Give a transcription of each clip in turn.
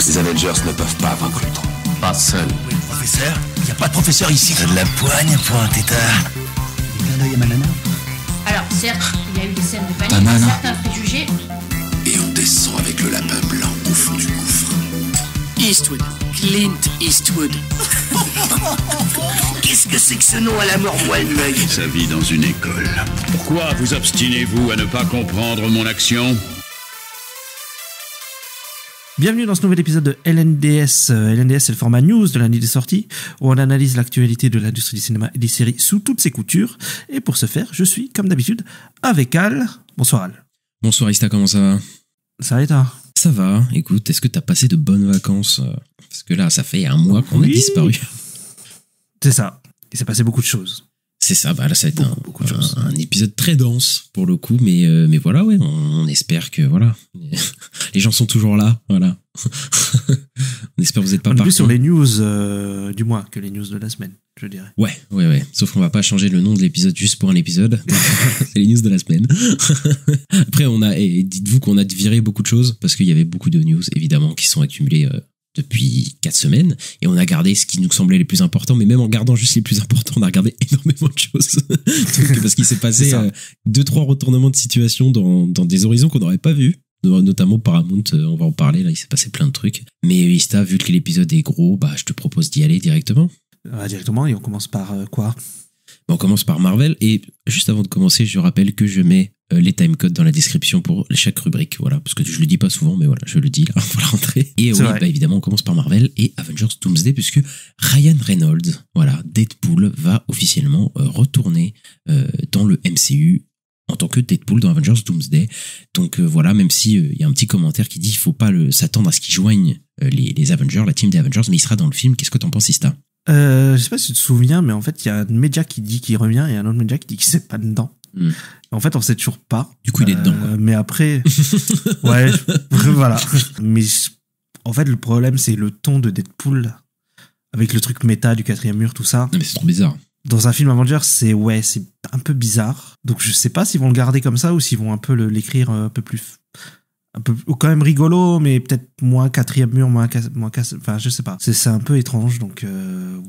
Les Avengers ne peuvent pas vaincre Ultron. Pas seul. Oui, le professeur. Il n'y a pas de professeur ici. T'as de la poigne pour un tétard. Il y a un œil à ma nana. Alors, certes, il y a eu des scènes de Ta panique, nana. certains préjugés. Et on descend avec le lapin blanc au fond du gouffre. Eastwood. Clint Eastwood. Qu'est-ce que c'est que ce nom à la mort moelle l'œil? Sa vie dans une école. Pourquoi vous obstinez-vous à ne pas comprendre mon action ? Bienvenue dans ce nouvel épisode de LNDS. LNDS, c'est le format news de l'année des sorties, où on analyse l'actualité de l'industrie du cinéma et des séries sous toutes ses coutures. Et pour ce faire, je suis, comme d'habitude, avec Al. Bonsoir Al. Bonsoir Ista, comment ça va ? Ça va et toi ? Ça va, écoute, est-ce que t'as passé de bonnes vacances ? Parce que là, ça fait un mois qu'on a disparu. C'est ça, il s'est passé beaucoup de choses. C'est ça, bah là ça va être beaucoup de choses. un épisode très dense pour le coup, mais voilà, ouais, on espère que voilà, les gens sont toujours là, voilà. On espère que vous n'êtes pas On est partis. plus sur les news du mois que les news de la semaine, je dirais. Ouais. Sauf qu'on va pas changer le nom de l'épisode juste pour un épisode. C'est les news de la semaine. Après, dites-vous qu'on a viré beaucoup de choses parce qu'il y avait beaucoup de news évidemment qui sont accumulées depuis 4 semaines et on a gardé ce qui nous semblait les plus importants, mais même en gardant juste les plus importants, on a regardé énormément de choses. Parce qu'il s'est passé 2-3 retournements de situation dans des horizons qu'on n'aurait pas vus. Notamment Paramount, on va en parler, là il s'est passé plein de trucs. Mais Ista, vu que l'épisode est gros, bah je te propose d'y aller directement. Directement, et on commence par quoi ? On commence par Marvel, et juste avant de commencer, je rappelle que je mets les timecodes dans la description pour chaque rubrique, voilà, parce que je le dis pas souvent, mais voilà, je le dis là pour la rentrée. Et oui, bah évidemment, on commence par Marvel et Avengers Doomsday, puisque Ryan Reynolds, voilà, Deadpool va officiellement retourner dans le MCU en tant que Deadpool dans Avengers Doomsday. Donc voilà, même si y a un petit commentaire qui dit qu'il faut pas s'attendre à ce qu'ils joignent les Avengers, la team des Avengers, mais il sera dans le film. Qu'est-ce que t'en penses, Ista ? Je sais pas si tu te souviens, mais en fait, il y a un média qui dit qu'il revient et un autre média qui dit qu'il n'est pas dedans. En fait, on sait toujours pas. Du coup, il est dedans. Mais après, ouais, voilà. Mais en fait, le problème, c'est le ton de Deadpool avec le truc méta du 4e mur, tout ça. Non, mais c'est trop bizarre. Dans un film Avengers, c'est un peu bizarre. Donc, je sais pas s'ils vont le garder comme ça ou s'ils vont un peu l'écrire un peu quand même rigolo, mais peut-être moins 4e mur, moins enfin je sais pas, c'est un peu étrange, donc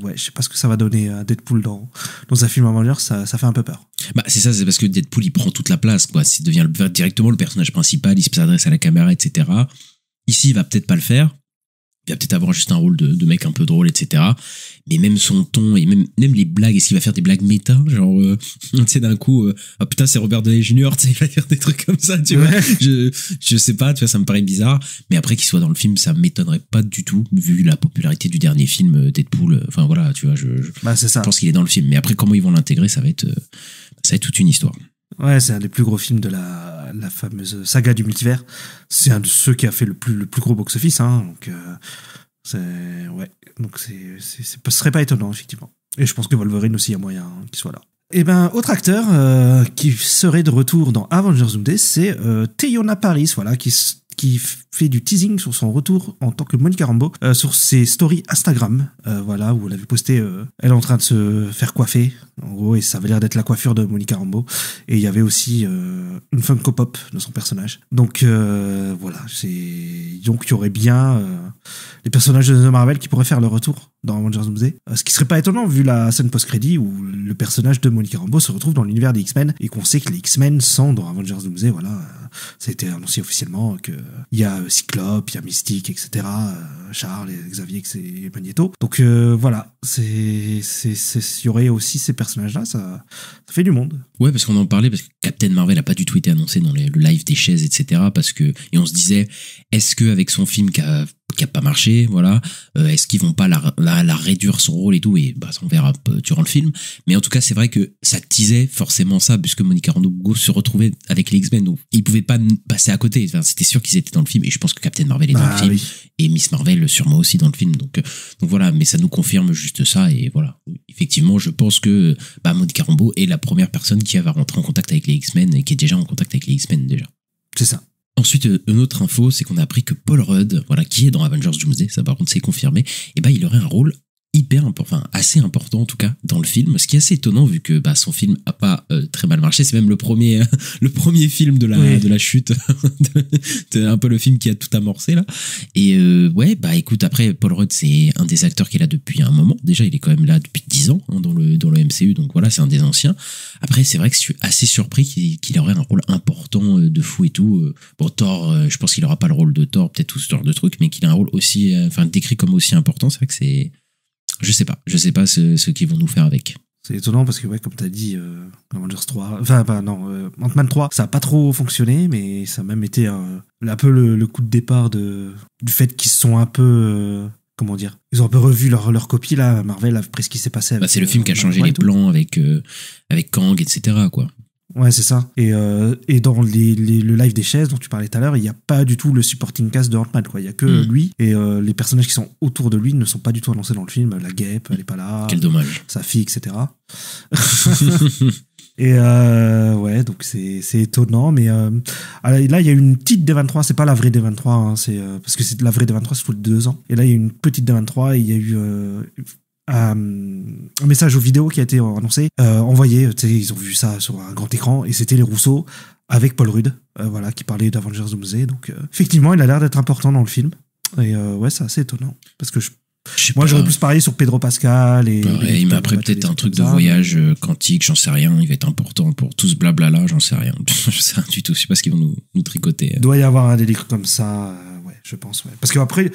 ouais, je sais pas ce que ça va donner à Deadpool dans un film Avengers. Ça fait un peu peur. Bah c'est ça, c'est parce que Deadpool il prend toute la place, quoi. Il devient directement le personnage principal, il s'adresse à la caméra, etc. Ici il va peut-être pas le faire, il va peut-être avoir juste un rôle de mec un peu drôle, etc. Mais même son ton et même les blagues, est-ce qu'il va faire des blagues méta, genre tu sais, d'un coup ah putain c'est Robert Downey Jr., tu sais, il va faire des trucs comme ça, tu vois. Je sais pas, tu vois, ça me paraît bizarre, mais après qu'il soit dans le film, ça m'étonnerait pas du tout vu la popularité du dernier film Deadpool. Enfin voilà, tu vois, c'est ça. Je pense qu'il est dans le film, mais après comment ils vont l'intégrer, ça va être toute une histoire. Ouais, c'est un des plus gros films de la fameuse saga du multivers. C'est un de ceux qui a fait le plus gros box-office, hein. Donc ce serait pas étonnant, effectivement. Et je pense que Wolverine aussi, il y a moyen qu'il soit là. Et ben, autre acteur qui serait de retour dans Avengers Doomsday, c'est Teyonah Parris, voilà, qui fait du teasing sur son retour en tant que Monica Rambeau sur ses stories Instagram, voilà, où elle avait posté elle est en train de se faire coiffer, en gros, et ça avait l'air d'être la coiffure de Monica Rambeau, et il y avait aussi une Funko Pop de son personnage, donc voilà, donc il y aurait bien les personnages de The Marvel qui pourraient faire leur retour dans Avengers Doomsday, ce qui serait pas étonnant vu la scène post-crédit où le personnage de Monica Rambeau se retrouve dans l'univers des X-Men et qu'on sait que les X-Men sont dans Avengers Doomsday, voilà, ça a été annoncé officiellement que il y a Cyclope, il y a Mystique, etc., Charles, et Xavier et Magneto. Donc voilà, il y aurait aussi ces personnages-là, ça fait du monde. Ouais, parce qu'on en parlait, parce que Captain Marvel a pas du tout été annoncé dans le live des chaises, etc., et on se disait, est-ce qu'avec son film qui a pas marché, voilà, est-ce qu'ils vont pas la réduire son rôle et tout, et bah on verra durant le film, mais en tout cas c'est vrai que ça teasait forcément ça, puisque Monica Rambeau se retrouvait avec les X-Men, donc ils pouvaient pas passer à côté, enfin, c'était sûr qu'ils étaient dans le film, et je pense que Captain Marvel est dans le film, oui. Et Miss Marvel sûrement aussi dans le film, donc voilà, mais ça nous confirme juste ça, et voilà, effectivement je pense que Monica Rambeau est la première personne qui va rentrer en contact avec les X-Men, et qui est déjà en contact avec les X-Men déjà. C'est ça. Ensuite, une autre info, c'est qu'on a appris que Paul Rudd, voilà, qui est dans Avengers Doomsday, ça par contre c'est confirmé, et il aurait un rôle assez important en tout cas dans le film, ce qui est assez étonnant vu que son film a pas très mal marché. C'est même le premier film de la chute, c'est un peu le film qui a tout amorcé là. Et écoute, après Paul Rudd c'est un des acteurs qui est là depuis un moment. Déjà il est quand même là depuis 10 ans dans le MCU, donc voilà, c'est un des anciens. Après c'est vrai que je suis assez surpris qu'il aurait un rôle important de fou et tout. Bon, Thor, je pense qu'il aura pas le rôle de Thor, peut-être tout ce genre de trucs, mais qu'il a un rôle aussi décrit comme aussi important. C'est vrai que c'est, je sais pas ce qu'ils vont nous faire avec. C'est étonnant parce que, comme t'as dit, Avengers 3, Ant-Man 3, ça a pas trop fonctionné, mais ça a même été un peu le coup de départ du fait qu'ils sont un peu, ils ont un peu revu leur copie, là, Marvel, après ce qui s'est passé avec, c'est le film qui a changé les plans avec Kang, etc., quoi. Ouais, c'est ça. Et dans le live des chaises dont tu parlais tout à l'heure, il n'y a pas du tout le supporting cast de Ant-Man, quoi. Il y a que lui, et les personnages qui sont autour de lui ne sont pas du tout annoncés dans le film. La guêpe, elle est pas là. Quel dommage. Sa fille, etc. Et donc c'est étonnant, mais là il y a une petite D23, c'est pas la vraie D23, hein, c'est parce que c'est la vraie D23, c'est tous les 2 ans. Et là il y a une petite D23 et il y a eu un message aux vidéos qui a été annoncé, envoyé, ils ont vu ça sur un grand écran et c'était les Rousseau avec Paul Rudd, qui parlait d'Avengers Doomsday. Donc effectivement, il a l'air d'être important dans le film et c'est assez étonnant parce que j'aurais plus parié sur Pedro Pascal et pareil, mais après peut-être un truc de voyage quantique, j'en sais rien, il va être important pour tout ce blabla là, j'en sais rien. Je sais rien du tout, je sais pas ce qu'ils vont nous tricoter. Il doit y avoir un délire comme ça, je pense, parce qu'après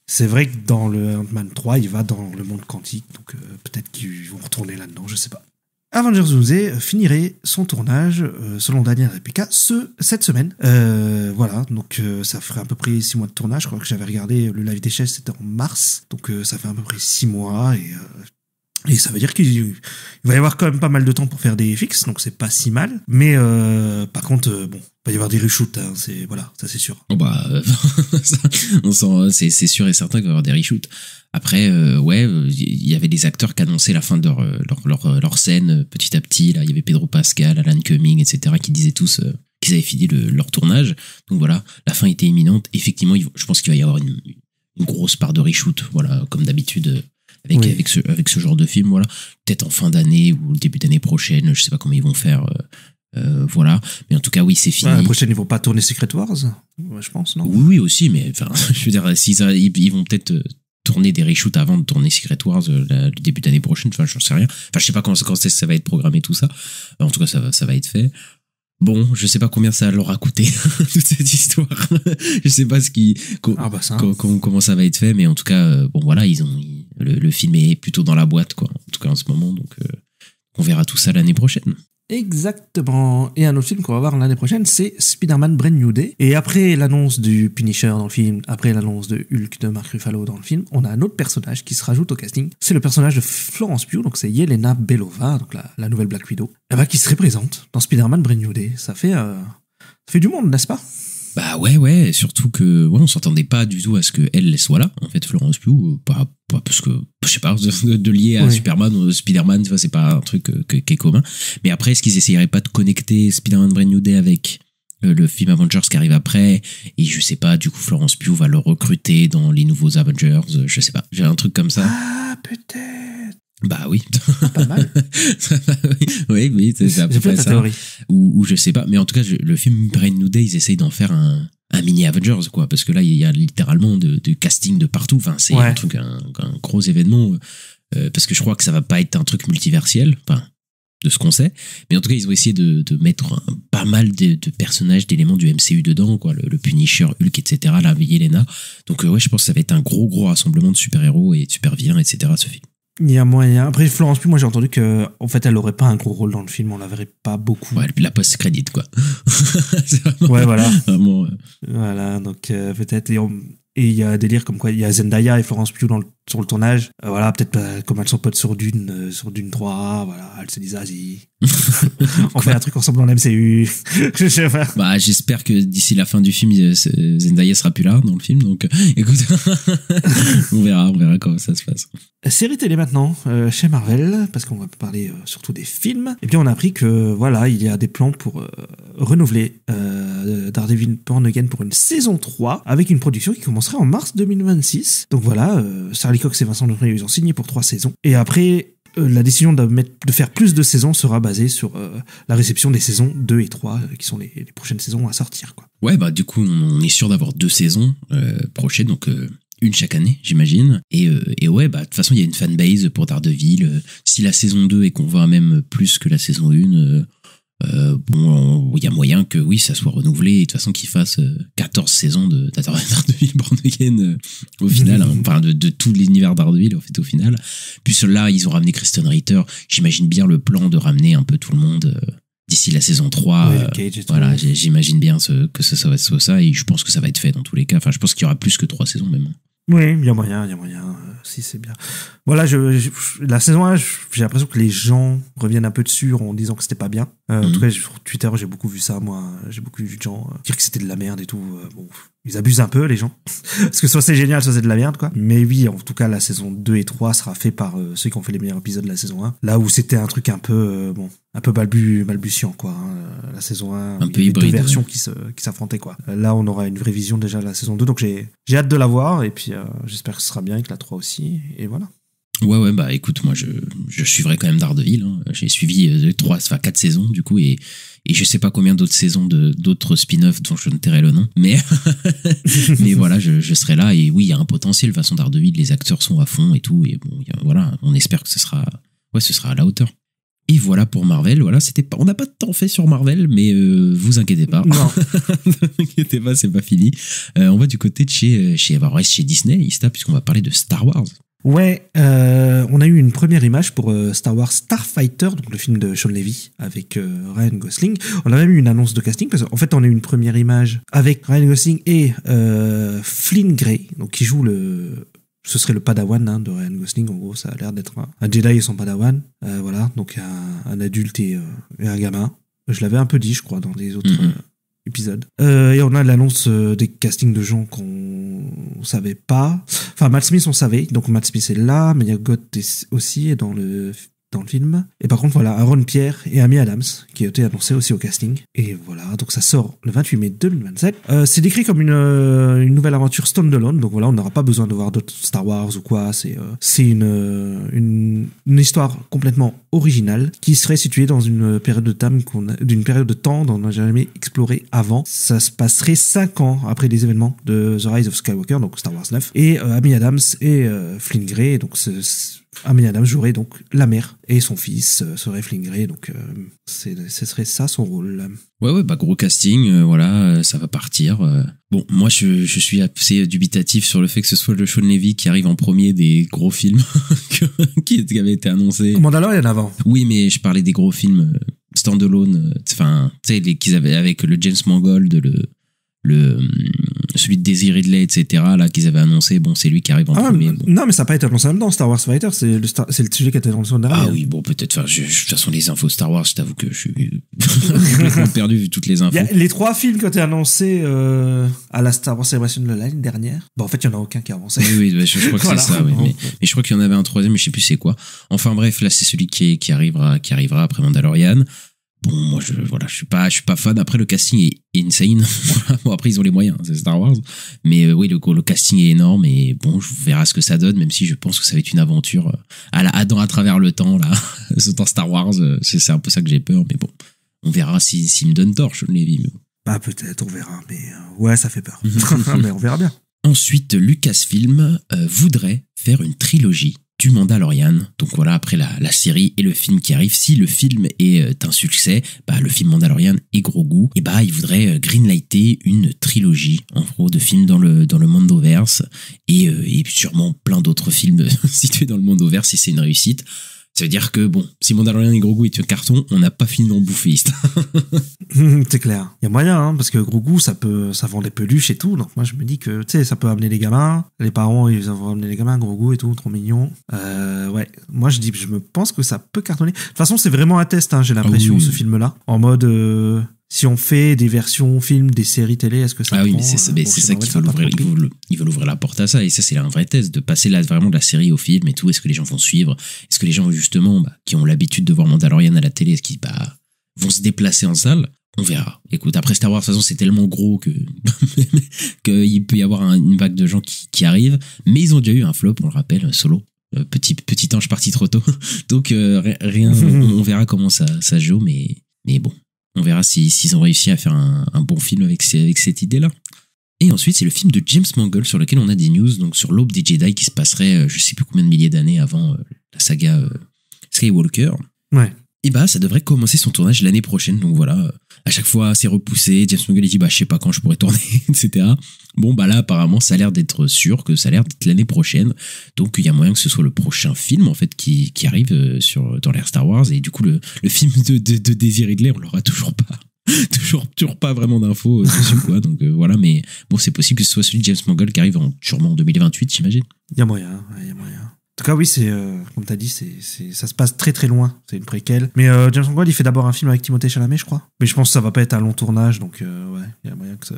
c'est vrai que dans le Ant-Man 3, il va dans le monde quantique, donc peut-être qu'ils vont retourner là-dedans, je sais pas. Avengers Doomsday finirait son tournage, selon Daniel Replica, cette semaine. Donc ça ferait à peu près 6 mois de tournage. Je crois que j'avais regardé le live des chaises, c'était en mars, donc ça fait à peu près 6 mois, et ça veut dire qu'il va y avoir quand même pas mal de temps pour faire des FX, donc c'est pas si mal. Mais par contre, il va y avoir des reshoots, hein, ça c'est sûr. C'est sûr et certain qu'il va y avoir des reshoots. Après, il y avait des acteurs qui annonçaient la fin de leur scène petit à petit. Là, il y avait Pedro Pascal, Alan Cumming, etc., qui disaient tous qu'ils avaient fini leur tournage. Donc voilà, la fin était imminente. Effectivement, je pense qu'il va y avoir une grosse part de reshoot, voilà, comme d'habitude. Avec ce genre de film, voilà. Peut-être en fin d'année ou le début d'année prochaine, je sais pas comment ils vont faire, voilà. Mais en tout cas, oui, c'est fini. La prochaine, ils vont pas tourner Secret Wars, je pense, non? Oui, aussi, mais enfin, je veux dire, ils vont peut-être tourner des reshoots avant de tourner Secret Wars le début d'année prochaine, enfin, j'en sais rien. Enfin, je sais pas quand ça va être programmé, tout ça. En tout cas, ça va être fait. Bon, je sais pas combien ça leur a coûté toute cette histoire. Je sais pas comment ça va être fait, mais en tout cas, voilà, le film est plutôt dans la boîte, quoi. En tout cas en ce moment, donc on verra tout ça l'année prochaine. Exactement. Et un autre film qu'on va voir l'année prochaine, c'est Spider-Man Brand New Day. Et après l'annonce du Punisher dans le film, après l'annonce de Hulk de Mark Ruffalo dans le film, on a un autre personnage qui se rajoute au casting. C'est le personnage de Florence Pugh, donc c'est Yelena Belova, donc la nouvelle Black Widow, qui se représente dans Spider-Man Brand New Day. Ça fait du monde, n'est-ce pas? Bah ouais, surtout que on s'attendait pas du tout à ce qu'elle soit là, en fait, Florence Pugh, pas parce que, je sais pas, de lier à Superman ou Spider-Man, tu vois, c'est pas un truc qui est commun. Mais après, est-ce qu'ils essayeraient pas de connecter Spider-Man Brand New Day avec le film Avengers qui arrive après, et je sais pas, du coup, Florence Pugh va le recruter dans les nouveaux Avengers, je sais pas, j'ai un truc comme ça. Ah, peut-être. Bah oui. Pas mal. oui, c'est à peu près ça. Théorie. Ou je sais pas, mais en tout cas, le film Brand New Day, ils essayent d'en faire un mini Avengers, quoi, parce que là, il y a littéralement de casting de partout. Enfin, c'est un truc, un gros événement, parce que je crois que ça va pas être un truc multiversiel, enfin, de ce qu'on sait. Mais en tout cas, ils ont essayé de mettre pas mal de personnages, d'éléments du MCU dedans, quoi, le Punisher, Hulk, etc., la Yelena. Donc, je pense que ça va être un gros rassemblement de super-héros et de super-vilains, etc., ce film. Il y a moyen. Après, Florence Pugh, moi j'ai entendu que, en fait, elle aurait pas un gros rôle dans le film, on la verrait pas beaucoup. Ouais, la post-crédit, quoi. Ouais, voilà. Vraiment, voilà, donc peut-être. Et il y a un délire comme quoi il y a Zendaya et Florence Pugh sur le tournage. Voilà, peut-être comme elles sont potes sur Dune 3, voilà, elles se disent, vas-y, on fait un truc ensemble dans l'MCU. Je sais pas. Bah, j'espère que d'ici la fin du film, Zendaya sera plus là dans le film, donc écoute, on verra comment ça se passe. Série télé maintenant, chez Marvel, parce qu'on va parler surtout des films. Et bien on a appris que, voilà, il y a des plans pour renouveler Daredevil Born Again pour une saison 3, avec une production qui commencerait en mars 2026. Donc voilà, ça Charlie Cox et Vincent Donofrio, ils ont signé pour 3 saisons. Et après, la décision de faire plus de saisons sera basée sur la réception des saisons 2 et 3, qui sont les prochaines saisons à sortir, quoi. Ouais, bah du coup, on est sûr d'avoir 2 saisons prochaines, donc une chaque année, j'imagine. Et ouais, bah de toute façon, il y a une fanbase pour Daredevil. Si la saison 2 est qu'on voit même plus que la saison 1, bon, il y a moyen que oui, ça soit renouvelé et de toute façon qu'ils fassent 14 saisons de Daredevil Born Again au final, hein, enfin de tout l'univers Daredevil en fait au final. Puis là, ils ont ramené Kristen Ritter. J'imagine bien le plan de ramener un peu tout le monde d'ici la saison 3. Voilà, j'imagine bien que ça va être ça et je pense que ça va être fait dans tous les cas. Enfin, je pense qu'il y aura plus que 3 saisons même. Oui, il y a moyen, si c'est bien. Voilà, la saison 1, j'ai l'impression que les gens reviennent un peu dessus en disant que c'était pas bien. En tout cas, sur Twitter, j'ai beaucoup vu ça, moi. J'ai beaucoup vu de gens dire que c'était de la merde et tout. Bon, ils abusent un peu, les gens. Parce que soit c'est génial, soit c'est de la merde, quoi. Mais oui, en tout cas, la saison 2 et 3 sera fait par ceux qui ont fait les meilleurs épisodes de la saison 1. Là où c'était un truc un peu, un peu balbutiant, quoi. Hein. La saison 1, un peu il y avait hybride, 2 versions qui s'affrontaient, quoi. Là, on aura une vraie vision déjà de la saison 2, donc j'ai hâte de la voir, et puis j'espère que ce sera bien, et que la 3 aussi, et voilà. Ouais, bah écoute, moi je suivrai quand même Daredevil. Hein. J'ai suivi 4 saisons du coup, et je sais pas combien d'autres saisons d'autres spin-offs dont je ne tairai le nom, mais mais voilà, je serai là, et oui, il y a un potentiel. De toute façon, Daredevil, les acteurs sont à fond et tout, et bon, voilà, on espère que ce sera à la hauteur. Et voilà pour Marvel. Voilà, on n'a pas de temps fait sur Marvel, mais vous inquiétez pas. Non. Vous inquiétez pas, c'est pas fini. On va du côté de chez Disney, Ista, puisqu'on va parler de Star Wars. Ouais, on a eu une première image pour Star Wars Starfighter, donc le film de Sean Levy avec Ryan Gosling. On a même eu une annonce de casting, parce qu'en fait on a eu une première image avec Ryan Gosling et Flynn Grey, donc qui joue ce serait le Padawan de Ryan Gosling. En gros, ça a l'air d'être un Jedi et son Padawan. Voilà, donc un adulte et un gamin. Je l'avais un peu dit, je crois, dans les autres épisodes. Et on a l'annonce des castings de gens qu'on savait pas. Enfin, Matt Smith, on savait. Donc Matt Smith est là, Maya Goth aussi est dans le film. Et par contre, voilà, Aaron Pierre et Amy Adams, qui a été annoncé aussi au casting. Et voilà, donc ça sort le 28 mai 2027. C'est décrit comme une nouvelle aventure standalone. Donc voilà, on n'aura pas besoin de voir d'autres Star Wars ou quoi. C'est une histoire complètement originale qui serait située dans une période de temps dont on n'a jamais exploré avant. Ça se passerait 5 ans après les événements de The Rise of Skywalker, donc Star Wars 9. Et Amy Adams et Flynn Grey, donc Amy Adams jouerait donc la mère et son fils serait Flynn Grey, donc ce serait ça son rôle. Ouais, bah gros casting, voilà, ça va partir. Bon, moi je suis assez dubitatif sur le fait que ce soit le Sean Levy qui arrive en premier des gros films qui avaient été annoncés. Mandalorian avant. Oui, mais je parlais des gros films standalone, enfin, tu sais, qu'ils avaient avec le James Mangold, celui de Daisy Ridley, etc., là, qu'ils avaient annoncé. Bon, c'est lui qui arrive en premier. Bon. Non, mais ça n'a pas été annoncé en même temps. Star Wars Fighter, c'est le sujet qui a été annoncé en dernier. Ah oui, bon, peut-être. Enfin, de toute façon, les infos Star Wars, je t'avoue que je suis complètement perdu vu toutes les infos. Les 3 films qui ont été annoncés à la Star Wars Celebration de l'année dernière. Bon, en fait, il n'y en a aucun qui a avancé. Oui, je crois que voilà. C'est ça, oui. Mais je crois qu'il y en avait un 3e, mais je sais plus c'est quoi. Enfin bref, là, c'est celui qui arrivera après Mandalorian. Bon, moi, je suis pas fan. Après, le casting est insane. Bon, après, ils ont les moyens, c'est Star Wars. Mais oui, le casting est énorme et bon, je verrai ce que ça donne, même si je pense que ça va être une aventure à la Adam à travers le temps, là. Dans Star Wars, c'est un peu ça que j'ai peur, mais bon, on verra s'il me donne tort, Sean Levy. Mais bon. Bah, peut-être, on verra, mais ouais, ça fait peur. Mais on verra bien. Ensuite, Lucasfilm voudrait faire une trilogie du Mandalorian. Donc voilà, après la série et le film qui arrive, si le film est un succès, bah le film Mandalorian est Grogu, et bah il voudrait greenlighter une trilogie en gros de films dans le Mandoverse et sûrement plein d'autres films situés dans le Mandoverse si c'est une réussite. Ça veut dire que, bon, si Mandalorian et Grogu est un carton, on n'a pas fini d'en bouffer. C'est clair. Il y a moyen, hein, parce que Grogu, ça vend des peluches et tout. Donc moi, je me dis que, tu sais, ça peut amener les gamins. Les parents, ils vont amener les gamins, Grogu et tout, trop mignon. Ouais. Moi, je me pense que ça peut cartonner. De toute façon, c'est vraiment un test, hein, j'ai l'impression, ce film-là. En mode, si on fait des versions films, des séries télé, est-ce que ça oui, mais c'est ça qu'il faut l'ouvrir. Ils veulent ouvrir la porte à ça. Et ça, c'est un vrai test de passer là vraiment de la série au film et tout. Est-ce que les gens vont suivre? Est-ce que les gens, justement, qui ont l'habitude de voir Mandalorian à la télé, est-ce qu'ils vont se déplacer en salle? On verra. Écoute, après Star Wars, de toute façon, c'est tellement gros que qu'il peut y avoir une vague de gens qui arrivent. Mais ils ont déjà eu un flop, on le rappelle, Solo. Petit ange parti trop tôt. Donc, rien, on verra comment ça joue, mais bon. On verra s'ils ont réussi à faire un bon film avec cette idée-là. Et ensuite, c'est le film de James Mangold sur lequel on a des news, donc sur l'aube des Jedi qui se passerait, je sais plus combien de milliers d'années avant la saga Skywalker. Ouais. Et bah, ça devrait commencer son tournage l'année prochaine. Donc voilà, à chaque fois, c'est repoussé. James Mangold, il dit, je sais pas quand je pourrais tourner, etc. Bon, là, apparemment, ça a l'air d'être sûr que ça a l'air d'être l'année prochaine. Donc, il y a moyen que ce soit le prochain film, en fait, qui arrive dans l'ère Star Wars. Et du coup, le film de Daisy Ridley, on l'aura toujours pas. toujours pas vraiment d'infos dessus, quoi. Donc, voilà. Mais bon, c'est possible que ce soit celui de James Mangold qui arrive sûrement en 2028, j'imagine. Il y a moyen. En tout cas, oui, c'est comme t'as dit, ça se passe très très loin. C'est une préquelle. Mais James Mangold, il fait d'abord un film avec Timothée Chalamet, je crois. Mais je pense que ça va pas être un long tournage, donc ouais, il y a moyen que ça...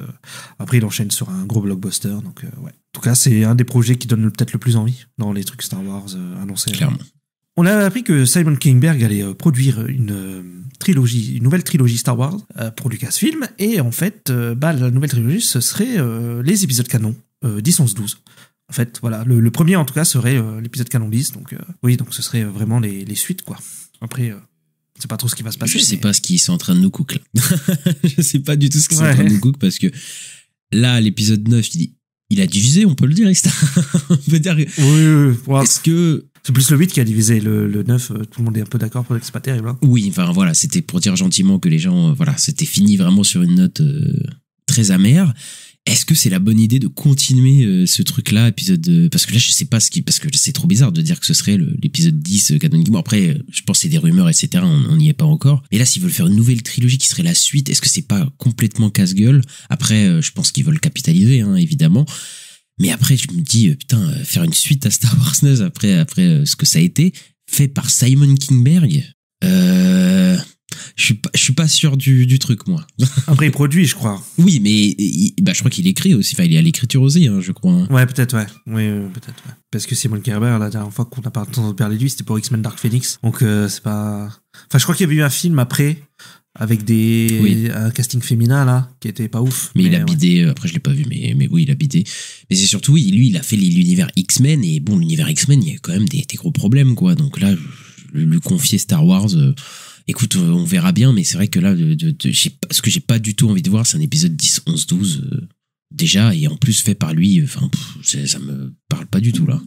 Après, il enchaîne sur un gros blockbuster, donc ouais. En tout cas, c'est un des projets qui donne peut-être le plus envie dans les trucs Star Wars annoncés. Clairement. On a appris que Simon Kinberg allait produire une nouvelle trilogie Star Wars pour Lucasfilm, et en fait, la nouvelle trilogie, ce serait les épisodes canon 10, 11, 12. En fait, voilà, le premier en tout cas serait l'épisode canon 10, donc oui, donc ce serait vraiment les suites, quoi. Après, je sais pas trop ce qui va se passer. Je sais pas ce qu'ils sont en train de nous cook, là. Je sais pas du tout ce qu'ils sont en train de nous cook, parce que là, l'épisode 9, il a divisé, on peut le dire, on peut dire. Oui. Est-ce que... C'est plus le 8 qui a divisé, le 9, tout le monde est un peu d'accord pour dire que c'est pas terrible. Hein. Oui, enfin voilà, c'était pour dire gentiment que les gens, c'était fini vraiment sur une note très amère. Est-ce que c'est la bonne idée de continuer ce truc-là, épisode... Parce que là, je sais pas parce que c'est trop bizarre de dire que ce serait l'épisode 10 canonique. Bon, après, je pense que c'est des rumeurs, etc. On n'y est pas encore. Mais là, s'ils veulent faire une nouvelle trilogie qui serait la suite, est-ce que c'est pas complètement casse-gueule? Après, je pense qu'ils veulent capitaliser, hein, évidemment. Mais après, je me dis, putain, faire une suite à Star Wars 9 après ce que ça a été, fait par Simon Kinberg, je suis pas sûr du truc, moi. Après, il produit, je crois. Oui, mais je crois qu'il écrit aussi. Enfin, il est à l'écriture aussi, hein, je crois. Hein. Ouais, peut-être, ouais. Oui, peut-être, ouais. Parce que Simon Kinberg, la dernière fois qu'on a pas entendu parler de lui, c'était pour X-Men Dark Phoenix. Donc, c'est pas... Enfin, je crois qu'il y avait eu un film après, avec un casting féminin, là, qui était pas ouf. Mais il a bidé, après je l'ai pas vu, mais oui, il a bidé. Mais c'est surtout, oui, lui, il a fait l'univers X-Men, et bon, l'univers X-Men, il y a quand même des gros problèmes, quoi. Donc là, lui confier Star Wars... Écoute, on verra bien, mais c'est vrai que là, ce que j'ai pas du tout envie de voir, c'est un épisode 10, 11, 12, déjà, et en plus fait par lui, enfin, ça me parle pas du tout, là.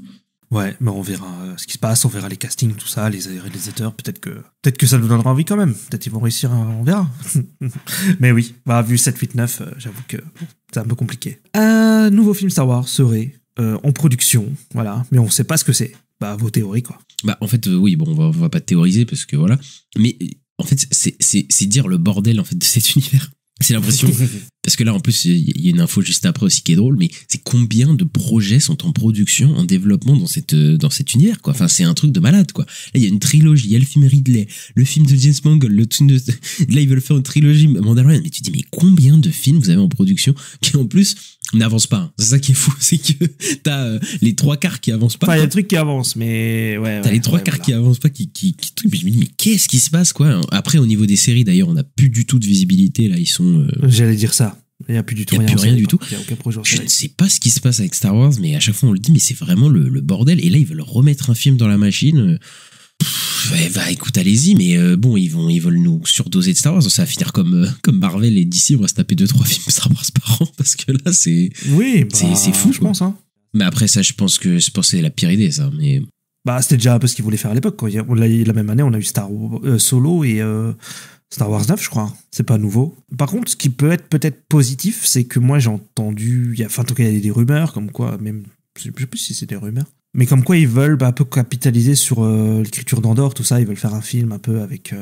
Ouais, mais on verra ce qui se passe, on verra les castings, tout ça, les réalisateurs, peut-être que ça nous donnera envie quand même, peut-être qu'ils vont réussir, on verra. Mais oui, vu 7, 8, 9, j'avoue que c'est un peu compliqué. Un nouveau film Star Wars serait en production, voilà, mais on sait pas ce que c'est. Vos théories, quoi. En fait, oui, bon, on va pas théoriser parce que voilà. Mais en fait, c'est dire le bordel en fait de cet univers. C'est l'impression. Parce que là, en plus, il y a une info juste après aussi qui est drôle, mais c'est combien de projets sont en production, en développement dans cet univers, quoi. Enfin, c'est un truc de malade, quoi. Là, il y a une trilogie, il y a le film Ridley, le film de James Mangold, là, ils veulent faire une trilogie Mandalorian. Mais tu te dis, mais combien de films vous avez en production qui, en plus, n'avancent pas? C'est ça qui est fou, c'est que t'as les 3/4 qui avancent pas. Enfin, il y a des trucs qui avancent, mais ouais. T'as les 3/4 qui avancent pas, qui truc. Mais je me dis, mais qu'est-ce qui se passe, quoi? Après, au niveau des séries, d'ailleurs, on n'a plus du tout de visibilité, là, ils sont... J'allais dire ça. Il n'y a plus du tout rien. Il n'y a plus rien du tout. Il n'y a aucun projet. Je ne sais pas ce qui se passe avec Star Wars, mais à chaque fois on le dit, mais c'est vraiment le bordel. Et là, ils veulent remettre un film dans la machine. Écoute, allez-y, mais bon, ils veulent nous surdoser de Star Wars. Ça va finir comme Marvel et DC, on va se taper 2-3 films Star Wars par an, parce que là, c'est fou, je pense. Hein. Mais après, ça, je pense que c'est la pire idée, ça. Mais... c'était déjà un peu ce qu'ils voulaient faire à l'époque, quoi. La même année, on a eu Solo et... Star Wars 9, je crois. C'est pas nouveau. Par contre, ce qui peut être peut-être positif, c'est que moi, j'ai entendu... en tout cas, il y a des rumeurs, comme quoi... Même, je sais plus si c'est des rumeurs. Mais comme quoi, ils veulent un peu capitaliser sur l'écriture d'Andor, tout ça. Ils veulent faire un film un peu avec...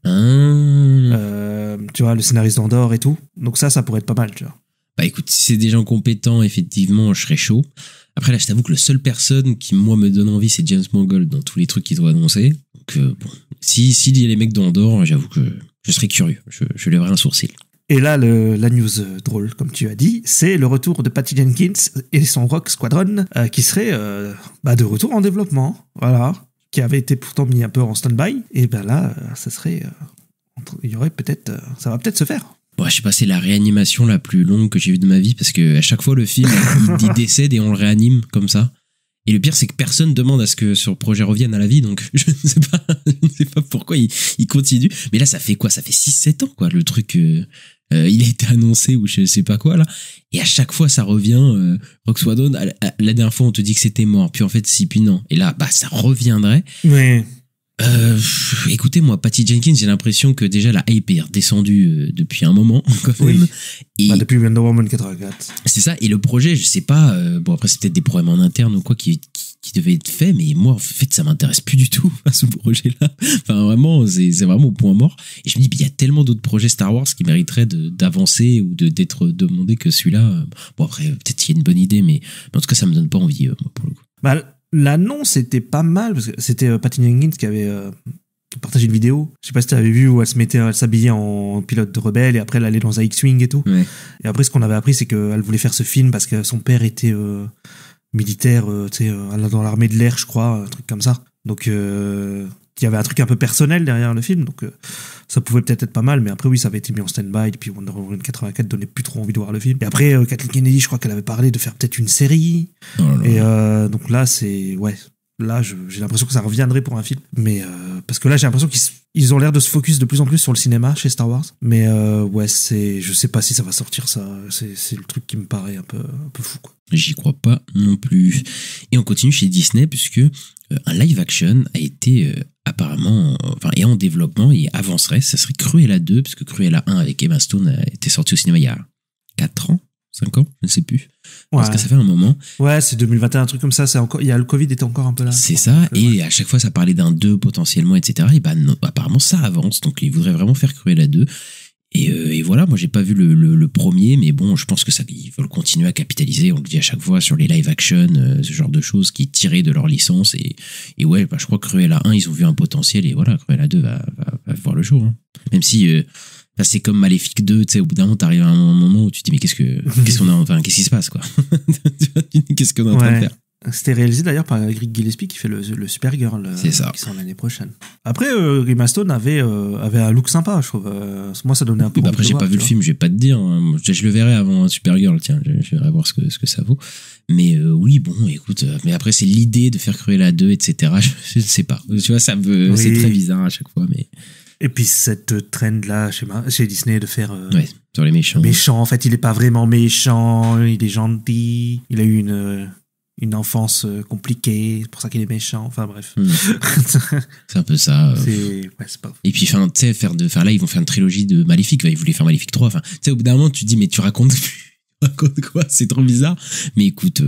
tu vois, le scénariste d'Andor et tout. Donc ça pourrait être pas mal, tu vois. Écoute, si c'est des gens compétents, effectivement, je serais chaud. Après, là, je t'avoue que la seule personne qui, moi, me donne envie, c'est James Mangold dans tous les trucs qu'il doit annoncer. Donc, bon... S'il y a les mecs d'Andor, j'avoue que je serais curieux. Je lèverais un sourcil. Et là, la news drôle, comme tu as dit, c'est le retour de Patty Jenkins et son Rogue Squadron, qui serait de retour en développement, voilà, qui avait été pourtant mis un peu en stand-by. Et là, ça serait, il y aurait peut-être, ça va peut-être se faire. Bon, je sais pas, c'est la réanimation la plus longue que j'ai vue de ma vie parce que à chaque fois le film il décède et on le réanime comme ça. Et le pire c'est que personne demande à ce que ce projet revienne à la vie, donc je ne sais pas pourquoi il continue. Mais là ça fait quoi? Ça fait 6-7 ans quoi, le truc il a été annoncé ou je sais pas quoi là. Et à chaque fois ça revient. Roxwadon, la dernière fois on te dit que c'était mort, puis en fait si, puis non. Et là bah ça reviendrait. Mais écoutez, moi, Patty Jenkins, j'ai l'impression que déjà la hype est redescendue depuis un moment, quand même. Oui. Et Depuis Wonder Woman 84. c'est ça. Et le projet, je sais pas. Bon, après, c'est peut-être des problèmes en interne ou quoi qui devaient être faits, mais moi, en fait, ça m'intéresse plus du tout à ce projet-là. Enfin, vraiment, c'est vraiment au point mort. Et je me dis, il y a tellement d'autres projets Star Wars qui mériteraient d'avancer ou d'être demandés que celui-là. Bon, après, peut-être qu'il y a une bonne idée, mais en tout cas, ça me donne pas envie, moi, pour le coup. Bah, l'annonce était pas mal parce que c'était Patty Jenkins qui avait partagé une vidéo. Je sais pas si tu avais vu où elle s'habillait en pilote de rebelle et après elle allait dans un X-Wing et tout. Ouais. Et après ce qu'on avait appris c'est qu'elle voulait faire ce film parce que son père était militaire, tu sais, dans l'armée de l'air je crois, un truc comme ça. Donc il y avait un truc un peu personnel derrière le film, donc ça pouvait peut-être être pas mal, mais après oui ça avait été mis en stand-by et puis Wonder Woman 84 donnait plus trop envie de voir le film. Et après Kathleen Kennedy je crois qu'elle avait parlé de faire peut-être une série. Oh là là. Et donc là c'est là j'ai l'impression que ça reviendrait pour un film, mais parce que là j'ai l'impression qu'ils ont l'air de se focus de plus en plus sur le cinéma chez Star Wars, mais ouais je sais pas si ça va sortir, ça c'est le truc qui me paraît un peu fou quoi. J'y crois pas non plus. Et on continue chez Disney puisque un live action a été apparemment, est en développement et avancerait. Ça serait Cruella 2, parce que Cruella 1 avec Emma Stone a été sorti au cinéma il y a 4 ans, 5 ans, je ne sais plus. Parce que ça fait un moment. Ouais, c'est 2021, un truc comme ça. Il y a le Covid était encore un peu là. C'est ça. Et à chaque fois, ça parlait d'un 2 potentiellement, etc. Et bah non, apparemment, ça avance. Donc, ils voudraient vraiment faire Cruella 2. Et voilà, moi j'ai pas vu le premier, mais bon, je pense que ça, ils veulent continuer à capitaliser. On le dit à chaque fois sur les live action, ce genre de choses qui tiraient de leur licence. Et ouais, bah, je crois que Cruella 1, ils ont vu un potentiel et voilà, Cruella 2 va voir le jour. Hein. Même si c'est comme Maléfique 2, tu sais, au bout d'un moment, t'arrives à un moment où tu te dis mais qu'est-ce qui se passe quoi? Qu'est-ce qu'on est en train de faire? C'était réalisé d'ailleurs par Greg Gillespie qui fait le Supergirl qui sort l'année prochaine. Après Emma Stone avait un look sympa, je trouve. Moi ça donnait un peu bah après j'ai pas vu le film, je vais pas te dire. Je le verrai avant Supergirl, tiens, je verrai voir ce que ça vaut. Mais oui, bon, écoute, mais après c'est l'idée de faire Cruella 2, etc. Je ne sais pas. Tu vois, c'est très bizarre à chaque fois, mais. Et puis cette trend là chez Disney de faire sur les méchants. Méchant, en fait, il est pas vraiment méchant, il est gentil, il a eu une enfance compliquée, c'est pour ça qu'il est méchant, enfin bref. C'est un peu ça. C'est pas... Et puis, tu sais, là, ils vont faire une trilogie de Maléfique, ils voulaient faire Maléfique 3, tu sais, au bout d'un moment, tu te dis, mais tu racontes quoi? C'est trop bizarre. Mais écoute,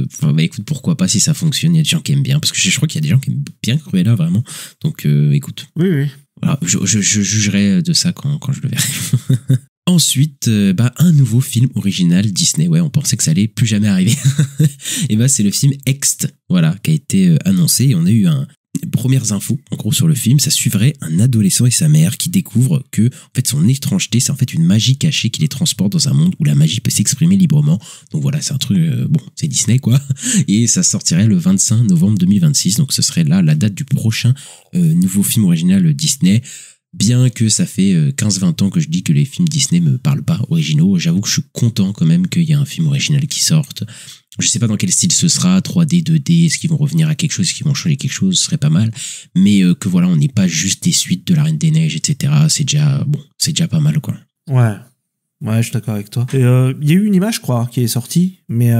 pourquoi pas si ça fonctionne, il y a des gens qui aiment bien, parce que je crois qu'il y a des gens qui aiment bien Cruella, vraiment. Donc, écoute. Oui. Voilà, je jugerai de ça quand je le verrai. Ensuite, un nouveau film original Disney. Ouais, on pensait que ça allait plus jamais arriver. Et c'est le film Ext, voilà, qui a été annoncé. Et on a eu premières infos, en gros, sur le film. Ça suivrait un adolescent et sa mère qui découvrent que, en fait, son étrangeté, c'est en fait une magie cachée qui les transporte dans un monde où la magie peut s'exprimer librement. Donc voilà, c'est un truc, c'est Disney, quoi. Et ça sortirait le 25 novembre 2026. Donc ce serait là la date du prochain nouveau film original Disney. Bien que ça fait 15-20 ans que je dis que les films Disney me parlent pas originaux, j'avoue que je suis content quand même qu'il y ait un film original qui sorte. Je sais pas dans quel style ce sera, 3D, 2D, est-ce qu'ils vont revenir à quelque chose, est-ce qu'ils vont changer quelque chose, ce serait pas mal. Mais que voilà, on n'est pas juste des suites de La Reine des Neiges, etc. C'est déjà pas mal, quoi. Ouais, je suis d'accord avec toi. Il y a eu une image, je crois, qui est sortie, mais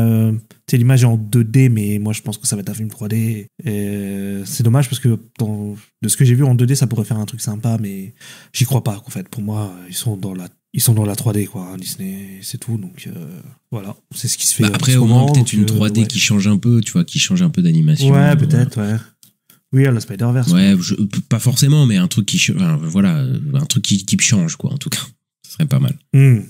c'est l'image est en 2D, mais moi je pense que ça va être un film 3D. Et c'est dommage parce que de ce que j'ai vu en 2D, ça pourrait faire un truc sympa, mais j'y crois pas. En fait, pour moi, ils sont dans la 3D, quoi, hein, Disney, c'est tout. Donc voilà, c'est ce qui se fait. Après, au moins peut-être une 3D qui change un peu, tu vois, qui change un peu d'animation. Ouais, peut-être, ouais. Oui, à la Spider-Verse. Ouais, pas forcément, mais un truc un truc qui change, quoi, en tout cas. Ce serait pas mal. Ouais.